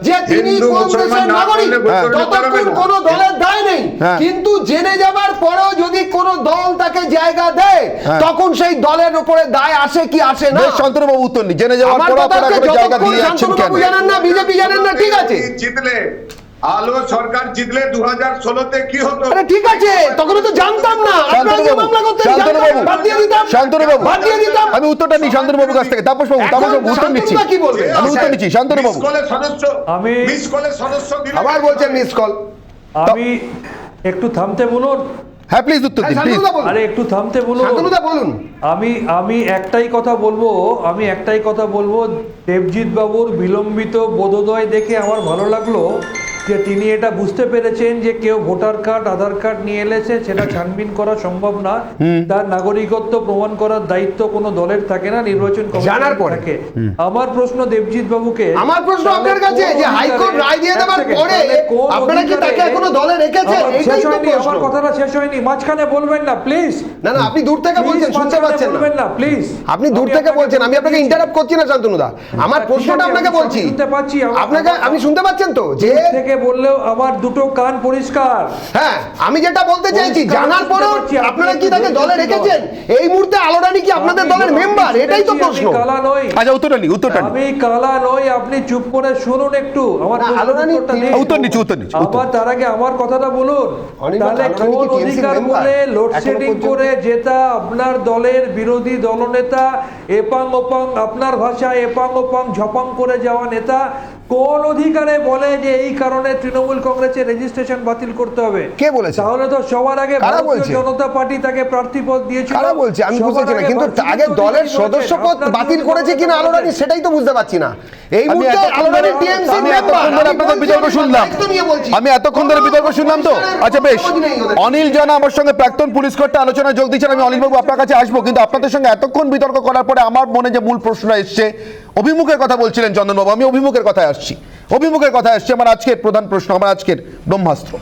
যে তিনি কোন দেশের নাগরিক, ততক্ষণ কোন দলের দায় নেই। কিন্তু জেনে যাবার পরেও যদি কোন দল তাকে জায়গা দেয়, তখন সেই দলের উপরে দায় আসে কি আসে না?
শান্তনুবাবু উত্তর নি, জেনে যাওয়ার পর আপনারা জায়গা দিয়ে যাচ্ছেন কেন?
জানেন না, বিজেপি জানেন না, ঠিক আছে।
জিতলে আলো সরকার জিতলে 2016-তে কি হতো?
আরে ঠিক আছে, তখন তো জানতাম না।
আমি উত্তরটা নিই শান্তনুবাবুর কাছ থেকে। তাপস বাবু উত্তর নিচ্ছি, আমি উত্তর নিচ্ছি। শান্তনুবাবু
আবার বলছেন মিস কল,
আমি একটু থামতে বলুন।
হ্যাঁ প্লিজ উত্তর দিন প্লিজ।
আরে একটু থামতে বলুন,
বলুন।
আমি একটাই কথা বলবো, দেবজিৎ বাবুর বিলম্বিত বোধোদয় দেখে আমার ভালো লাগলো যে তিনি এটা বুঝতে পেরেছেন যে কেউ ভোটার কার্ড, আধার কার্ড নিয়ে এলেছে, সেটা ছানবিন করা সম্ভব না, তার নাগরিকত্ব প্রমাণ করার দায়িত্ব কোনো দলের থাকে না, নির্বাচন
জানার পরে
থাকে। আমার প্রশ্ন দেবজিৎ বাবুকে,
আমার প্রশ্ন আপনার কাছে, যে হাইকোর্ট রায় দিয়ে দেওয়ার পরে আপনারা কি তাকে এখনো দলে রেখেছেন?
শেষ হয়নি, আমার কথাটা শেষ হয়নি, মাঝখানে বলবেন না প্লিজ।
না আপনি দূর থেকে বলছেন, শুনতে পাচ্ছেন না
প্লিজ,
আপনি দূর থেকে বলছেন, আমি আপনাকে ইন্টারাপ্ট করছি না শান্তনুদা, আমার প্রশ্নটা আপনাকে বলছি,
শুনতে পাচ্ছি
আপনাকে, আপনি শুনতে পাচ্ছেন তো? যে
থেকে বললেও আমার দুটো কান পরিষ্কার।
হ্যাঁ, আমি যেটা বলতে চাইছি, জানার পরেও আপনারা কি তাকে দলে রেখেছেন? এই মুহূর্তে আলোরানী কি আপনাদের দলের মেম্বার? এটাই তো প্রশ্ন।
কালা নই।
আচ্ছা উত্তরটা নি।
আমি কালা নই, আপনি চুপ করে শুনুন একটু। আমার
আলোরানী
উত্তর নিচ্ছি।
আবার তার আগে আমার কথাটা বলুন। তাহলে কোন অধিকার বলে লোডশেডিং করে যেটা আপনার দলের বিরোধী দলনেতা এপাং ওপাং, আপনার ভাষায় এপাং ওপাং ঝপাং করে যাওয়া নেতা, কোন অধিকারে বলে যে এই কারণে তৃণমূল কংগ্রেসের রেজিস্ট্রেশন বাতিল করতে হবে?
কে বলেছে?
তাহলে তো সবার আগে ভারতীয় জনতা পার্টি তাকে প্রার্থীপদ দিয়েছিল।
কারা বলছে? আমি বুঝতে না, কিন্তু আগে দলের সদস্যপদ বাতিল করেছে কিনা আলোরানী, সেটাই তো বুঝতে পারছি না। এই মুহূর্তে আলোরানী টিএমসি মেম্বার,
আপনাদের বিতর্ক শুনলাম, আমি এতক্ষণ ধরে বিতর্ক শুনলাম তো। আচ্ছা বেশ, অনিল জানা আমার সঙ্গে প্রাক্তন পুলিশ কর্তা আলোচনায় যোগ দিচ্ছেন, আমি অনিল বাবু আপনার কাছে আসবো, কিন্তু আপনাদের সঙ্গে এতক্ষণ বিতর্ক করার পরে আমার মনে যে মূল প্রশ্নটা এসছে, অভিমুখের কথা বলছিলেন চন্দনবাবু, আমি অভিমুখের কথায় আসছি। আমার আজকের প্রধান প্রশ্ন, আমার আজকের ব্রহ্মাস্ত্র,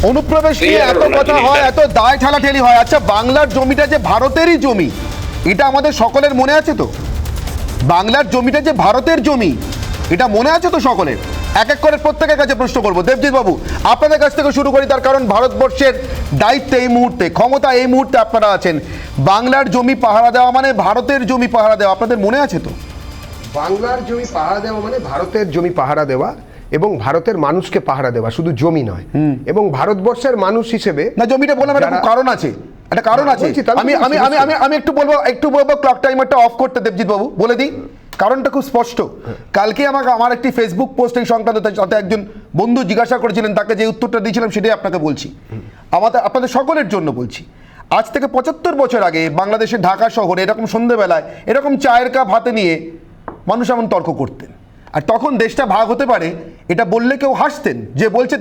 অনুপ্রবেশ নিয়ে এত কথা হয়, এত দায় ঠেলাঠেলি হয়। আচ্ছা, বাংলার জমিটা যে ভারতেরই জমি, এটা আমাদের সকলের মনে আছে তো? বাংলার জমিটা যে ভারতের জমি, এটা মনে আছে তো সকলের? এক এক করে প্রত্যেকের কাছে প্রশ্ন করবো। দেবজিৎ বাবু আপনাদের কাছ থেকে শুরু করি, তার কারণ ভারতবর্ষের দায়িত্বে এই মুহূর্তে, ক্ষমতা এই মুহূর্তে আপনারা আছেন। বাংলার জমি পাহারা দেওয়া মানে ভারতের জমি পাহারা দেওয়া, আপনাদের মনে আছে তো?
বাংলার জমি পাহারা দেওয়া মানে ভারতের জমি পাহারা দেওয়া, এবং ভারতের মানুষকে পাহারা দেওয়া, শুধু জমি নয়। এবং ভারতবর্ষের মানুষ হিসেবে
না, জমিটা বললাম একটা কারণ আছে, একটা কারণ আছে।
বলছি, তাহলে
আমি আমি আমি আমি আমি একটু বলবো ক্লক টাইমারটা অফ করতে দেবজিৎ বাবু, বলে দিই কারণটা খুব স্পষ্ট। কালকে আমার একটি ফেসবুক পোস্ট এই সংক্রান্ত, তাতে একজন বন্ধু জিজ্ঞাসা করেছিলেন, তাকে যে উত্তরটা দিয়েছিলাম সেটাই আপনাকে বলছি, আপনাদের সকলের জন্য বলছি। আজ থেকে 75 বছর আগে বাংলাদেশের ঢাকা শহরে এরকম সন্ধ্যেবেলায় এরকম চায়ের কাপ হাতে নিয়ে মানুষ এমন তর্ক করতেন, আর তখন দেশটা ভাগ হতে পারে এটা বললে কেউ হাসতেন, যে বলছে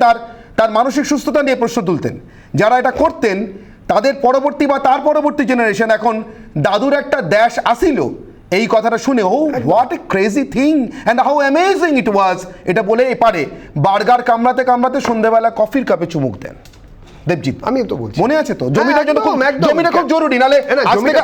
তার মানসিক সুস্থতা নিয়ে প্রশ্ন তুলতেন। যারা এটা করতেন তাদের পরবর্তী বা তার পরবর্তী জেনারেশন এখন দাদুর একটা দেশ আসিল এই কথাটা শুনে, oh what a crazy thing and how amazing it was, এটা বলে এপারে বার্গার কামড়াতে কামড়াতে সন্ধ্যেবেলা কফির কাপে চুমুক দেন। দেবজিৎ,
আমি তো বলছি,
মনে আছে তো জমিটার জন্য জমিটা খুব জরুরি, নালে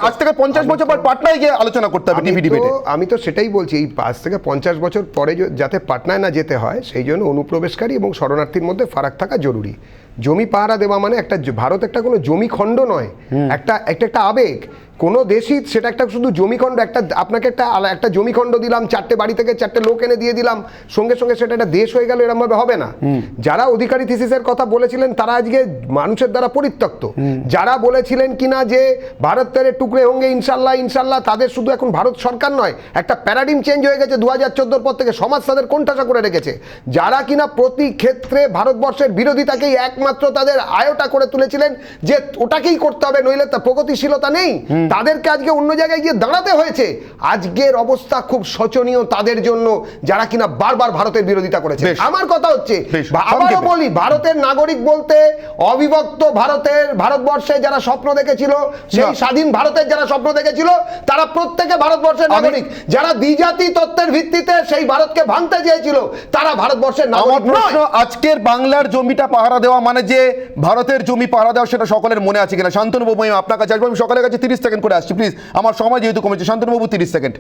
আজ থেকে 50 বছর পর পাটনায় গিয়ে আলোচনা করতে হবে টিভি ডিবেটে।
আমি তো সেটাই বলছি, এই 5 থেকে 50 বছর পরে যাতে পাটনায় না যেতে হয় সেই জন্য অনুপ্রবেশকারী এবং শরণার্থীর মধ্যে ফারাক থাকা জরুরি। জমি পাহারা দেওয়া মানে একটা ভারত একটা কোনো জমি খণ্ড নয়, একটা আবেগ। কোনো দেশই সেটা একটা শুধু জমিখণ্ড, আপনাকে একটা জমিখণ্ড দিলাম, 4টে বাড়ি থেকে 4টে লোক এনে দিয়ে দিলাম, সঙ্গে সঙ্গে সেটা একটা দেশ হয়ে গেল, এরকমভাবে হবে না। যারা অধিকারী থিসিসের কথা বলেছিলেন তারা আজকে মানুষের দ্বারা পরিত্যক্ত। যারা বলেছিলেন কিনা যে ভারত তেরে টুকরে হোঙ্গে ইনশাল্লাহ ইনশাল্লাহ, তাদের শুধু এখন ভারত সরকার নয়, একটা প্যারাডিম চেঞ্জ হয়ে গেছে 2014 পর থেকে, সমাজ তাদের কোণঠাসা করে রেখেছে। যারা কিনা প্রতি ক্ষেত্রে ভারতবর্ষের বিরোধিতাকেই একমাত্র তাদের আয়টা করে তুলেছিলেন যে ওটাকেই করতে হবে, নইলে তা প্রগতিশীলতা নেই, তাদেরকে আজকে অন্য জায়গায় গিয়ে দাঁড়াতে হয়েছে। আজকের অবস্থা খুব শোচনীয় তাদের জন্য যারা কিনা বারবার ভারতের বিরোধিতা করেছে। আমার কথা হচ্ছে, আবারও বলি, ভারতের নাগরিক বলতে অবিভক্ত ভারতবর্ষে যারা স্বপ্ন দেখেছিল, সেই স্বাধীন ভারতের যারা স্বপ্ন দেখেছিল, তারা প্রত্যেকে ভারতবর্ষের নাগরিক। যারা দ্বিজাতি তত্ত্বের ভিত্তিতে সেই ভারতকে ভাঙতে চেয়েছিল তারা ভারতবর্ষের নাগরিক নয়।
আজকের বাংলার জমিটা পাহারা দেওয়া মানে যে ভারতের জমি পাহারা দেওয়া, সেটা সকলের মনে আছে কিনা? শান্তনু বাবু, আমি আপনার কাছে আসবো, আমি সকালের কাছে 30 সেকেন্ড করে আসছি প্লিজ, আমার সময় যেহেতু কমেছে। শান্তনু বাবু 30 সেকেন্ড।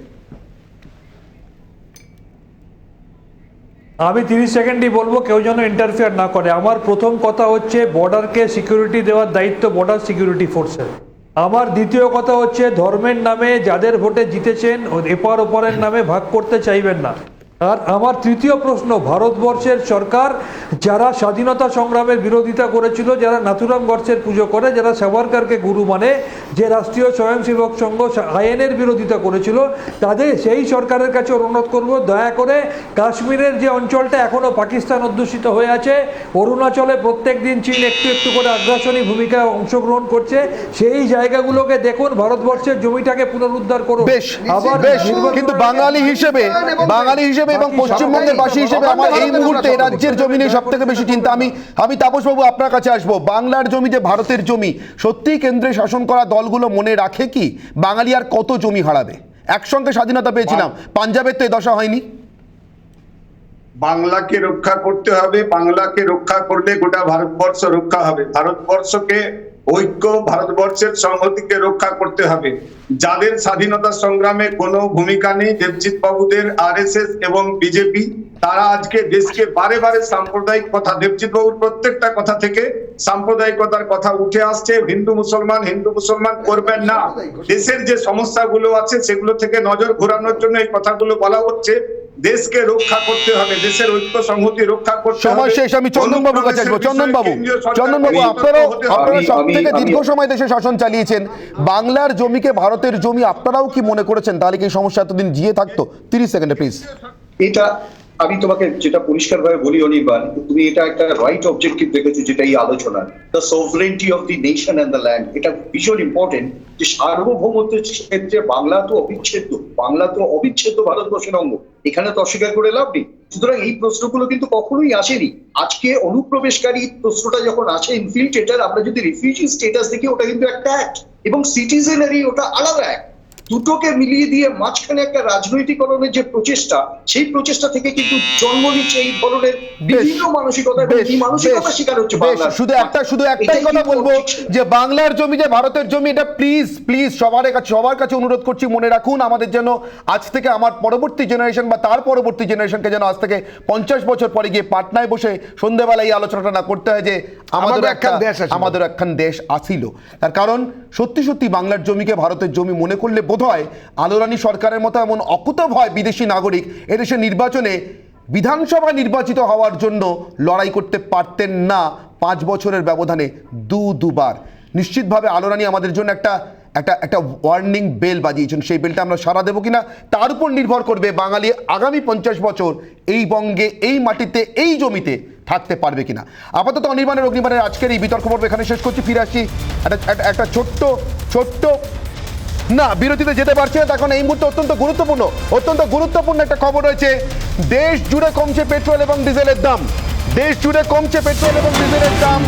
আমি 30 সেকেন্ডই বলবো, কেউ যেন ইন্টারফেয়ার না করে। আমার প্রথম কথা হচ্ছে বর্ডারকে সিকিউরিটি দেওয়ার দায়িত্ব বর্ডার সিকিউরিটি ফোর্সের। আমার দ্বিতীয় কথা হচ্ছে ধর্মের নামে যাদের ভোটে জিতেছেন এপার ওপারের নামে ভাগ করতে চাইবেন না। আর আমার তৃতীয় প্রশ্ন, ভারতবর্ষের সরকার যারা স্বাধীনতা সংগ্রামের বিরোধিতা করেছিল, যারা নাথুরাম গডসের পুজো করে, যারা সাভারকারকে গুরু মানে, যে রাষ্ট্রীয় স্বয়ংসেবক সংঘ আইনের বিরোধিতা করেছিল, তাদের সেই সরকারের কাছে অনুরোধ করব, দয়া করে কাশ্মীরের যে অঞ্চলটা এখনও পাকিস্তান অধ্যুষিত হয়ে আছে, অরুণাচলে প্রত্যেক দিন চীন একটু একটু করে আগ্রাসনী ভূমিকায় অংশগ্রহণ করছে, সেই জায়গাগুলোকে দেখুন, ভারতবর্ষের জমিটাকে পুনরুদ্ধার করুন।
আবার কিন্তু বাঙালি হিসেবে এবং পশ্চিমবঙ্গের বাসী হিসেবে আমার এই মুহূর্তে রাজ্যের জমি নিয়ে সব থেকে বেশি চিন্তা। আমি তাপসবাবু আপনার কাছে আসবো। বাংলার জমি যে ভারতের জমি, সত্যিই কেন্দ্রে শাসন করা দলগুলো মনে রাখে কি বাঙালি আর কত জমি হারাবে? একসঙ্গে স্বাধীনতা পেয়েছিলাম, পাঞ্জাবের তো এ দশা হয়নি।
বাংলাকে রক্ষা করতে হবে, বাংলাকে রক্ষা করলে গোটা ভারতবর্ষ রক্ষা হবে। ভারতবর্ষকে ঐক্য, ভারতবর্ষের সংহতিকে রক্ষা করতে হবে। যাদের স্বাধীনতা সংগ্রামে কোনো ভূমিকা নেই, দেবজিৎ বাবুদের আরএসএস এবং বিজেপি, তারা আজকে দেশকে বারে বারে সাম্প্রদায়িক কথা, দেবজিৎ বাবুর প্রত্যেকটা কথা থেকে সাম্প্রদায়িকতার কথা উঠে আসছে। হিন্দু মুসলমান করবেন না। দেশের যে সমস্যাগুলো আছে সেগুলো থেকে নজর ঘোরানোর জন্য এই কথাগুলো বলা হচ্ছে। দেশকে রক্ষা করতে হবে, দেশের ঐক্য সংহতি রক্ষা করতে হবে।
সময় শেষ, আমি চন্দনবাবুর কাছে আসবো। চন্দনবাবু, আপনারা সব থেকে দীর্ঘ সময় দেশে শাসন চালিয়েছেন, বাংলার জমিকে ভারতের জমি আপনারাও কি মনে করেছেন? তাহলে কি সমস্যা এতদিন জিয়ে থাকতো? 30 সেকেন্ডে প্লিজ।
এটা আমি তোমাকে যেটা পরিষ্কারভাবে বলি অনির্বাণ, তুমি এটা একটা রাইট অবজেক্টিভ দেখেছো, যেটা এই আলোচনা the sovereignty of the nation and the land, এটা ভীষণ ইম্পর্টেন্ট। যে সার্বভৌমত্বের ক্ষেত্রে বাংলা তো অবিচ্ছেদ্য ভারতবর্ষের অঙ্গ, এখানে তো অস্বীকার করে লাভ নেই। সুতরাং এই প্রশ্নগুলো কিন্তু কখনোই আসেনি। আজকে অনুপ্রবেশকারী প্রশ্নটা যখন আসে, ইনফিল্ট্রেটার, আমরা যদি রিফিউজি স্টেটাস দেখি, ওটা কিন্তু একটা অ্যাক্ট, এবং সিটিজেনারি ওটা আলাদা অ্যাক্ট। দুটোকে মিলিয়ে দিয়ে মাঝখানে একটা রাজনৈতিকরণের যে প্রচেষ্টা, সেই প্রচেষ্টা থেকে কিন্তু জন্ম নিচ্ছে এই ধরনের বিভিন্ন মানসিকতা, এবং এই মানসিকতা শিকার হচ্ছে বাংলা।
শুধু একটাই কথা বলবো যে বাংলার জমি যে ভারতের জমি, এটা প্লিজ সবার কাছে অনুরোধ করছি, মনে রাখুন, আমাদের যেন আজ থেকে আমার পরবর্তী জেনারেশন বা তার পরবর্তী জেনারেশনকে যেন আজ থেকে 50 বছর পরে গিয়ে পাটনায় বসে সন্ধ্যেবেলা এই আলোচনাটা না করতে হয় যে আমাদের একখান দেশ আসিল। তার কারণ সত্যি বাংলার জমিকে ভারতের জমি মনে করলে বোধহয় আলোরানী সরকারের মতো এমন অকুতভয় বিদেশি নাগরিক এদেশে নির্বাচনে বিধানসভা নির্বাচিত হওয়ার জন্য লড়াই করতে পারতেন না 5 বছরের ব্যবধানে দুবার। নিশ্চিতভাবে আলোরানি আমাদের জন্য একটা একটা একটা ওয়ার্নিং বেল বাজিয়েছেন। সেই বেলটা আমরা সাড়া দেবো কিনা তার উপর নির্ভর করবে বাঙালি আগামী 50 বছর এই বঙ্গে, এই মাটিতে, এই জমিতে থাকতে পারবে কিনা। আপাতত অনির্বাণের অগ্নিবাণের আজকের এই বিতর্ক পর্ব এখানে শেষ করছি। ফিরে আসছি একটা ছোট্ট না বিরতিতে যেতে পারছি না, এখন এই মুহূর্তে অত্যন্ত গুরুত্বপূর্ণ একটা খবর রয়েছে। দেশ জুড়ে কমছে পেট্রোল এবং ডিজেলের দাম। দেশ জুড়ে কমছে পেট্রোল এবং ডিজেলের দাম।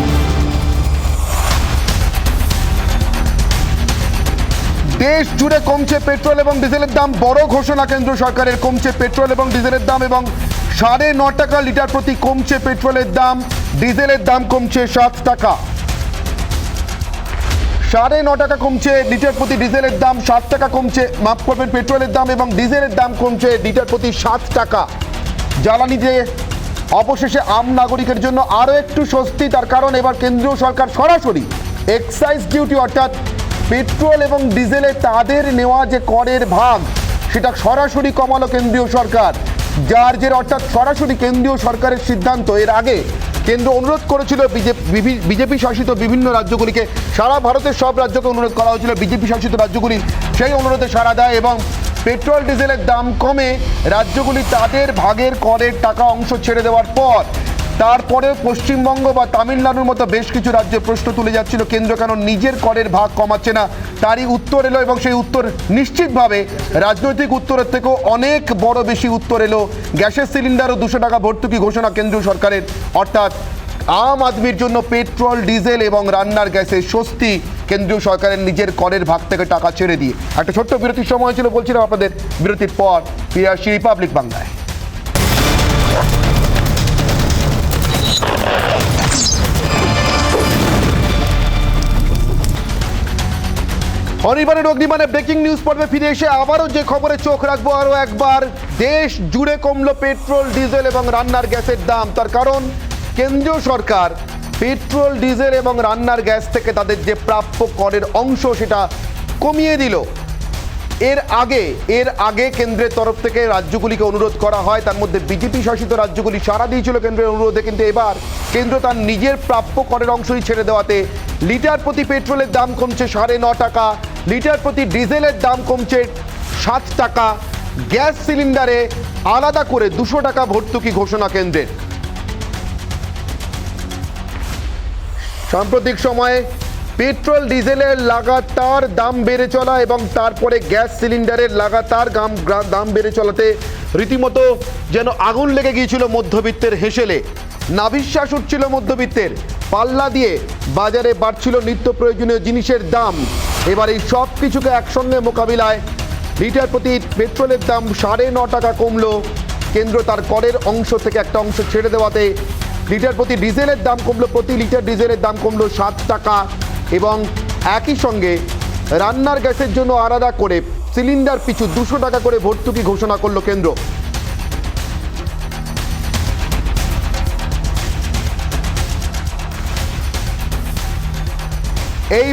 দেশ জুড়ে কমছে পেট্রোল এবং ডিজেলের দাম। বড় ঘোষণা কেন্দ্র সরকারের, কমছে পেট্রোল এবং ডিজেলের দাম এবং 9.5 টাকা লিটার প্রতি কমছে পেট্রোলের দাম। ডিজেলের দাম কমছে 7 টাকা। 9.5 টাকা কমছে লিটার প্রতি ডিজেলের দাম, 7 টাকা কমছে, মাফ করবেন, পেট্রোলের দাম এবং ডিজেলের দাম কমছে লিটার প্রতি 7 টাকা। জ্বালানি যে অবশেষে আম নাগরিকের জন্য আরও একটু স্বস্তি, তার কারণ এবার কেন্দ্রীয় সরকার সরাসরি এক্সাইজ ডিউটি অর্থাৎ পেট্রোল এবং ডিজেলে তাদের নেওয়া যে করের ভাগ সেটা সরাসরি কমালো কেন্দ্রীয় সরকার। যার অর্থাৎ সরাসরি কেন্দ্রীয় সরকারের সিদ্ধান্ত। এর আগে কেন্দ্র অনুরোধ করেছিল বিজেপি শাসিত বিভিন্ন রাজ্যগুলিকে, সারা ভারতের সব রাজ্যকে অনুরোধ করা হয়েছিল বিজেপি শাসিত রাজ্যগুলি সেই অনুরোধে সাড়া দেয় এবং পেট্রোল ডিজেলের দাম কমে রাজ্যগুলি তাদের ভাগের করের টাকা অংশ ছেড়ে দেওয়ার পর তারপরে পশ্চিমবঙ্গ বা তামিলনাড়ুর মতো বেশ কিছু রাজ্যে প্রশ্ন তুলে যাচ্ছিল কেন্দ্র কেন নিজের করের ভাগ কমাচ্ছে না। তারই উত্তর এলো এবং সেই উত্তর নিশ্চিতভাবে রাজনৈতিক উত্তরের থেকেও অনেক বড় বেশি উত্তর এলো। গ্যাসের সিলিন্ডারও 200 টাকা ভর্তুকি ঘোষণা কেন্দ্রীয় সরকারের, অর্থাৎ আম আদমির জন্য পেট্রোল ডিজেল এবং রান্নার গ্যাসে স্বস্তি কেন্দ্রীয় সরকারের নিজের করের ভাগ থেকে টাকা ছেড়ে দিয়ে। একটা ছোট্ট বিরতির সময় ছিল, বলছিলাম আপনাদের বিরতির পর ফিরে আসছি রিপাবলিক বাংলায়। অনির্বাণের অগ্নিবাণে ব্রেকিং নিউজ পর্বে ফিরে এসে আবারও যে খবরে চোখ রাখবো আরও একবার, দেশ জুড়ে কমলো পেট্রোল ডিজেল এবং রান্নার গ্যাসের দাম। তার কারণ কেন্দ্রীয় সরকার পেট্রোল ডিজেল এবং রান্নার গ্যাস থেকে তাদের যে প্রাপ্য করের অংশ সেটা কমিয়ে দিল। এর আগে কেন্দ্রের তরফ থেকে রাজ্যগুলিকে অনুরোধ করা হয়, তার মধ্যে বিজেপি শাসিত রাজ্যগুলি সাড়া দিয়েছিল কেন্দ্রের অনুরোধে, কিন্তু এবার কেন্দ্র তার নিজের প্রাপ্য করের অংশই ছেড়ে দেওয়াতে লিটার প্রতি পেট্রোলের দাম কমছে 9.5 টাকা, লিটার প্রতি ডিজেলের দাম কমছে 7 টাকা, গ্যাস সিলিন্ডারে আলাদা করে 200 টাকা ভর্তুকি ঘোষণা কেন্দ্রের। সাম্প্রতিক সময়ে পেট্রোল ডিজেলের লাগাতার দাম বেড়ে চলা এবং তারপরে গ্যাস সিলিন্ডারের লাগাতার দাম বেড়ে চলাতে রীতিমতো যেন আগুন লেগে গিয়েছিল মধ্যবিত্তের হেসেলে। নাভিশ্বাস উঠছিল মধ্যবিত্তের, পাল্লা দিয়ে বাজারে বাড়ছিল নিত্য প্রয়োজনীয় জিনিসের দাম। এবার এই সব কিছুকে একসঙ্গে মোকাবিলায় লিটার প্রতি পেট্রোলের দাম 9.5 টাকা কমলো। কেন্দ্র তার করের অংশ থেকে একটা অংশ ছেড়ে দেওয়াতে লিটার প্রতি ডিজেলের দাম কমলো, প্রতি লিটার ডিজেলের দাম কমলো 7 টাকা এবং একই সঙ্গে রান্নার গ্যাসের জন্য আলাদা করে সিলিন্ডার পিছু 200 টাকা করে ভর্তুকি ঘোষণা করলো কেন্দ্র। এই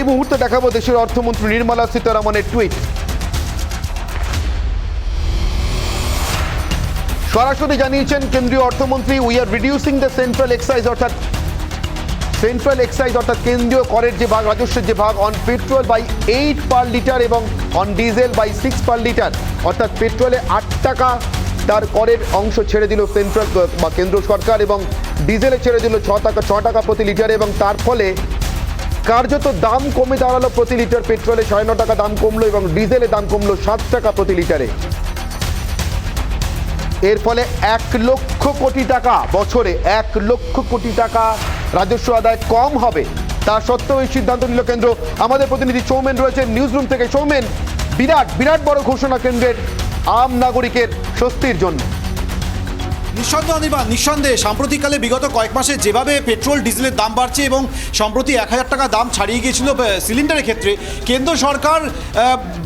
মুহূর্তে দেখাবো দেশের অর্থমন্ত্রী নির্মলা সীতারামনের টুইট। সরাসরি জানিয়েছেন কেন্দ্রীয় অর্থমন্ত্রী, we are reducing the central excise অর্থাৎ কেন্দ্রীয় করের যে ভাগ, রাজস্বের যে ভাগ on petrol by 8 per litre এবং on diesel by 6 per litre, অর্থাৎ পেট্রোলে 8 টাকা তার করের অংশ ছেড়ে দিল সেন্ট্রাল বা কেন্দ্র সরকার এবং ডিজেলে ছেড়ে দিল 6 টাকা প্রতি লিটারে এবং তার ফলে কার্যত দাম কমে দাঁড়ালো প্রতি লিটার। পেট্রোলে 9.5 টাকা দাম কমলো এবং ডিজেলে দাম কমলো 7 টাকা প্রতি লিটারে। এর ফলে 1 লক্ষ কোটি টাকা বছরে 1 লক্ষ কোটি টাকা রাজস্ব আদায় কম হবে। তা সত্ত্বেও এই সিদ্ধান্ত নিল কেন্দ্র। আমাদের প্রতিনিধি সৌমেন রয়েছেন নিউজ রুম থেকে। সৌমেন, বিরাট বড় ঘোষণা কেন্দ্রের আম নাগরিকের স্বস্তির জন্য।
নিঃসন্দেহে সাম্প্রতিককালে বিগত কয়েক মাসে যেভাবে পেট্রোল ডিজেলের দাম বাড়ছে এবং সম্প্রতি 1000 টাকা দাম ছাড়িয়ে গিয়েছিল সিলিন্ডারের ক্ষেত্রে, কেন্দ্র সরকার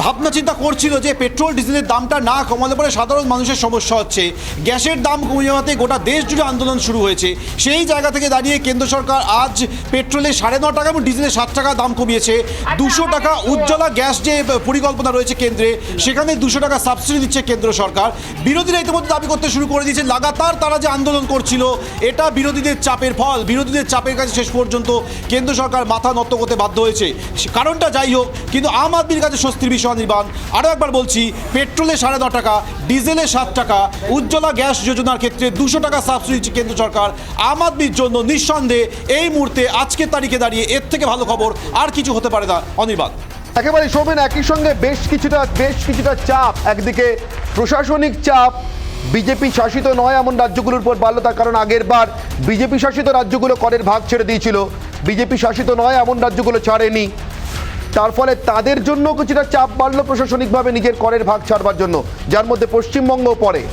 ভাবনা চিন্তা করছিল যে পেট্রোল ডিজেলের দামটা না কমালে পরে সাধারণ মানুষের সমস্যা হচ্ছে। গ্যাসের দাম কমে যাওয়াতে গোটা দেশ জুড়ে আন্দোলন শুরু হয়েছে। সেই জায়গা থেকে দাঁড়িয়ে কেন্দ্র সরকার আজ পেট্রোলে 9.5 টাকা এবং ডিজেলে 7 টাকা দাম কমিয়েছে। 200 টাকা উজ্জ্বলা গ্যাস যে পরিকল্পনা রয়েছে কেন্দ্রে, সেখানে 200 টাকা সাবসিডি দিচ্ছে কেন্দ্র সরকার। বিরোধীরা ইতিমধ্যে দাবি করতে শুরু করে দিয়েছে লাগাতার লাগাতার তারা যে আন্দোলন করছিল, এটা বিরোধীদের চাপের ফল। বিরোধীদের চাপের কাছে শেষ পর্যন্ত কেন্দ্র সরকার মাথা নত করতে বাধ্য হয়েছে। কারণটা যাই হোক, কিন্তু আম আদমির কাছে স্বস্তির বিষয় অনির্বাণ। আরও একবার বলছি, পেট্রোলে 9.5 টাকা, ডিজেলে 7 টাকা, উজ্জ্বলা গ্যাস যোজনার ক্ষেত্রে 200 টাকা সাবসিডি দিচ্ছে কেন্দ্র সরকার। আম আদমির জন্য নিঃসন্দেহে এই মুহূর্তে আজকের তারিখে দাঁড়িয়ে এর থেকে ভালো খবর আর কিছু হতে পারে না অনির্বাণ।
একেবারে শোভন, একই সঙ্গে বেশ কিছুটা চাপ, একদিকে প্রশাসনিক চাপ বিজেপি শাসিত নয় এমন রাজ্যগুলোর উপর বাড়লো, তার কারণ আগের বার বিজেপি শাসিত রাজ্যগুলো করের ভাগ ছেড়ে দিয়েছিল, বিজেপি শাসিত নয় এমন রাজ্যগুলো ছাড়েনি। তার ফলে তাদের জন্য কিছুটা চাপ বাড়লো প্রশাসনিকভাবে নিজের করের ভাগ ছাড়বার জন্য, যার মধ্যে পশ্চিমবঙ্গ পড়ে।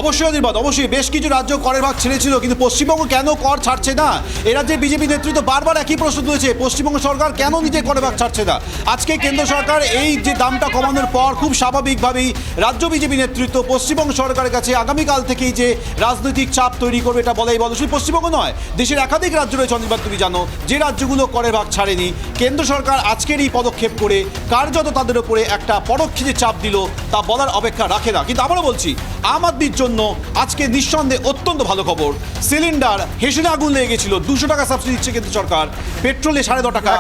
অবশ্যই অনির্বাণ, অবশ্যই বেশ কিছু রাজ্য করের ভাগ ছেড়েছিল, কিন্তু পশ্চিমবঙ্গ কেন কর ছাড়ছে না? এ রাজ্যে বিজেপি নেতৃত্ব বারবার একই প্রশ্ন তুলেছে, পশ্চিমবঙ্গ সরকার কেন নিজের করের ভাগ ছাড়ছে না? আজকে কেন্দ্র সরকার এই যে দামটা কমানোর পর খুব স্বাভাবিকভাবেই রাজ্য বিজেপি নেতৃত্ব পশ্চিমবঙ্গ সরকারের কাছে আগামীকাল থেকেই যে রাজনৈতিক চাপ তৈরি করবে, এটা বলাই বলো। শুধু পশ্চিমবঙ্গ নয়, দেশের একাধিক রাজ্য রয়েছে অনির্বাণ, তুমি জানো, যে রাজ্যগুলো করের ভাগ ছাড়েনি। কেন্দ্র সরকার আজকের এই পদক্ষেপ করে কার্যত তাদের উপরে একটা পরোক্ষ যে চাপ দিল তা বলার অপেক্ষা রাখে না। কিন্তু আবারও বলছি, আম আদমির জন্য আজকে নিঃসন্দেহে অত্যন্ত ভালো খবর। সিলিন্ডার হেসেলে আগুন লেগে গেছিল, 200 টাকা সাবসিডি দিচ্ছে কেন্দ্র সরকার, পেট্রোলে 9.5 টাকা।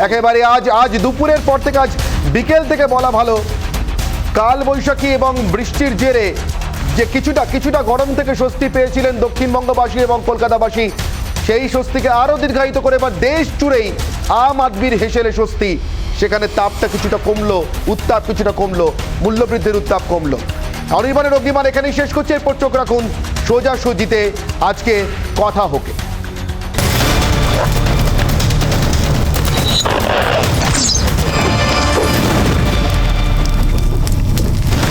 একেবারে আজ দুপুরের পর থেকে, আজ বিকেল থেকে বলা ভালো, কাল বৈশাখী এবং বৃষ্টির জেরে যে কিছুটা গরম থেকে স্বস্তি পেয়েছিলেন দক্ষিণবঙ্গবাসী এবং কলকাতাবাসী, সেই স্বস্তিকে আরও দীর্ঘায়িত করে এবার দেশ জুড়েই আম আদমির হেসেলে স্বস্তি। সেখানে তাপটা কিছুটা কমলো, উত্তাপ কিছুটা কমলো, মূল্যবৃদ্ধির উত্তাপ কমলো। অনির্বাণের অগ্নিমান এখানেই শেষ করছে। এরপর চোখ রাখুন সোজাসুজিতে, আজকে কথা হোক।